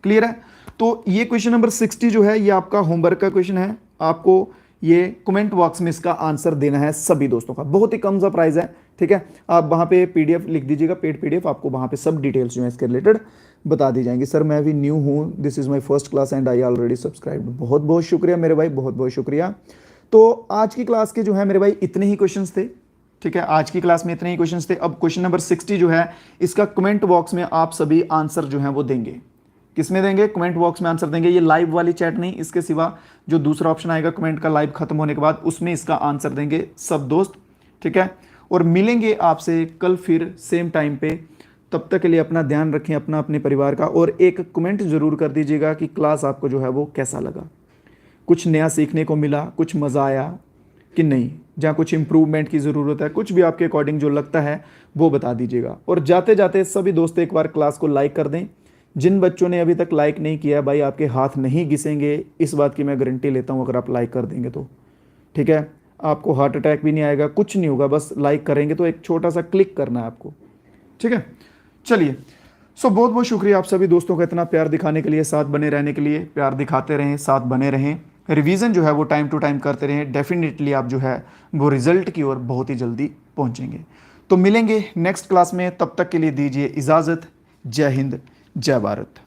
A: क्लियर है? तो ये क्वेश्चन नंबर 60 जो है, ये आपका होमवर्क का क्वेश्चन है। आपको ये कमेंट बॉक्स में इसका आंसर देना है सभी दोस्तों का। बहुत ही कम सा प्राइस है। ठीक है, आप वहाँ पे पीडीएफ लिख दीजिएगा, पेड पीडीएफ, आपको वहाँ पे सब डिटेल्स जो है इसके रिलेटेड बता दी जाएंगी। सर मैं भी न्यू हूँ, this is my first class and I already subscribed. बहुत बहुत शुक्रिया मेरे भाई, बहुत बहुत शुक्रिया। तो आज की क्लास के जो है मेरे भाई इतने ही क्वेश्चंस थे। ठीक है, आज की क्लास में इतने ही क्वेश्चंस थे। अब क्वेश्चन नंबर 60 जो है, इसका कमेंट बॉक्स में आप सभी आंसर जो है वो देंगे। किसमें देंगे? कमेंट बॉक्स में आंसर देंगे। ये लाइव वाली चैट नहीं, इसके सिवा जो दूसरा ऑप्शन आएगा कमेंट का लाइव खत्म होने के बाद, उसमें इसका आंसर देंगे सब दोस्त। ठीक है, और मिलेंगे आपसे कल फिर सेम टाइम पे। तब तक के लिए अपना ध्यान रखें, अपना, अपने परिवार का, और एक कमेंट जरूर कर दीजिएगा कि क्लास आपको जो है वो कैसा लगा, कुछ नया सीखने को मिला, कुछ मज़ा आया कि नहीं, जहाँ कुछ इम्प्रूवमेंट की ज़रूरत है, कुछ भी आपके अकॉर्डिंग जो लगता है वो बता दीजिएगा। और जाते जाते सभी दोस्त एक बार क्लास को लाइक कर दें। जिन बच्चों ने अभी तक लाइक नहीं किया भाई, आपके हाथ नहीं घिसेंगे, इस बात की मैं गारंटी लेता हूँ। अगर आप लाइक कर देंगे तो ठीक है, आपको हार्ट अटैक भी नहीं आएगा, कुछ नहीं होगा, बस लाइक करेंगे तो एक छोटा सा क्लिक करना है आपको। ठीक है, चलिए, बहुत बहुत शुक्रिया आप सभी दोस्तों का इतना प्यार दिखाने के लिए, साथ बने रहने के लिए। प्यार दिखाते रहें, साथ बने रहें। रिवीजन जो है वो टाइम टू टाइम करते रहें, डेफिनेटली आप जो है वो रिजल्ट की ओर बहुत ही जल्दी पहुंचेंगे। तो मिलेंगे नेक्स्ट क्लास में, तब तक के लिए दीजिए इजाज़त। जय हिंद, जय भारत।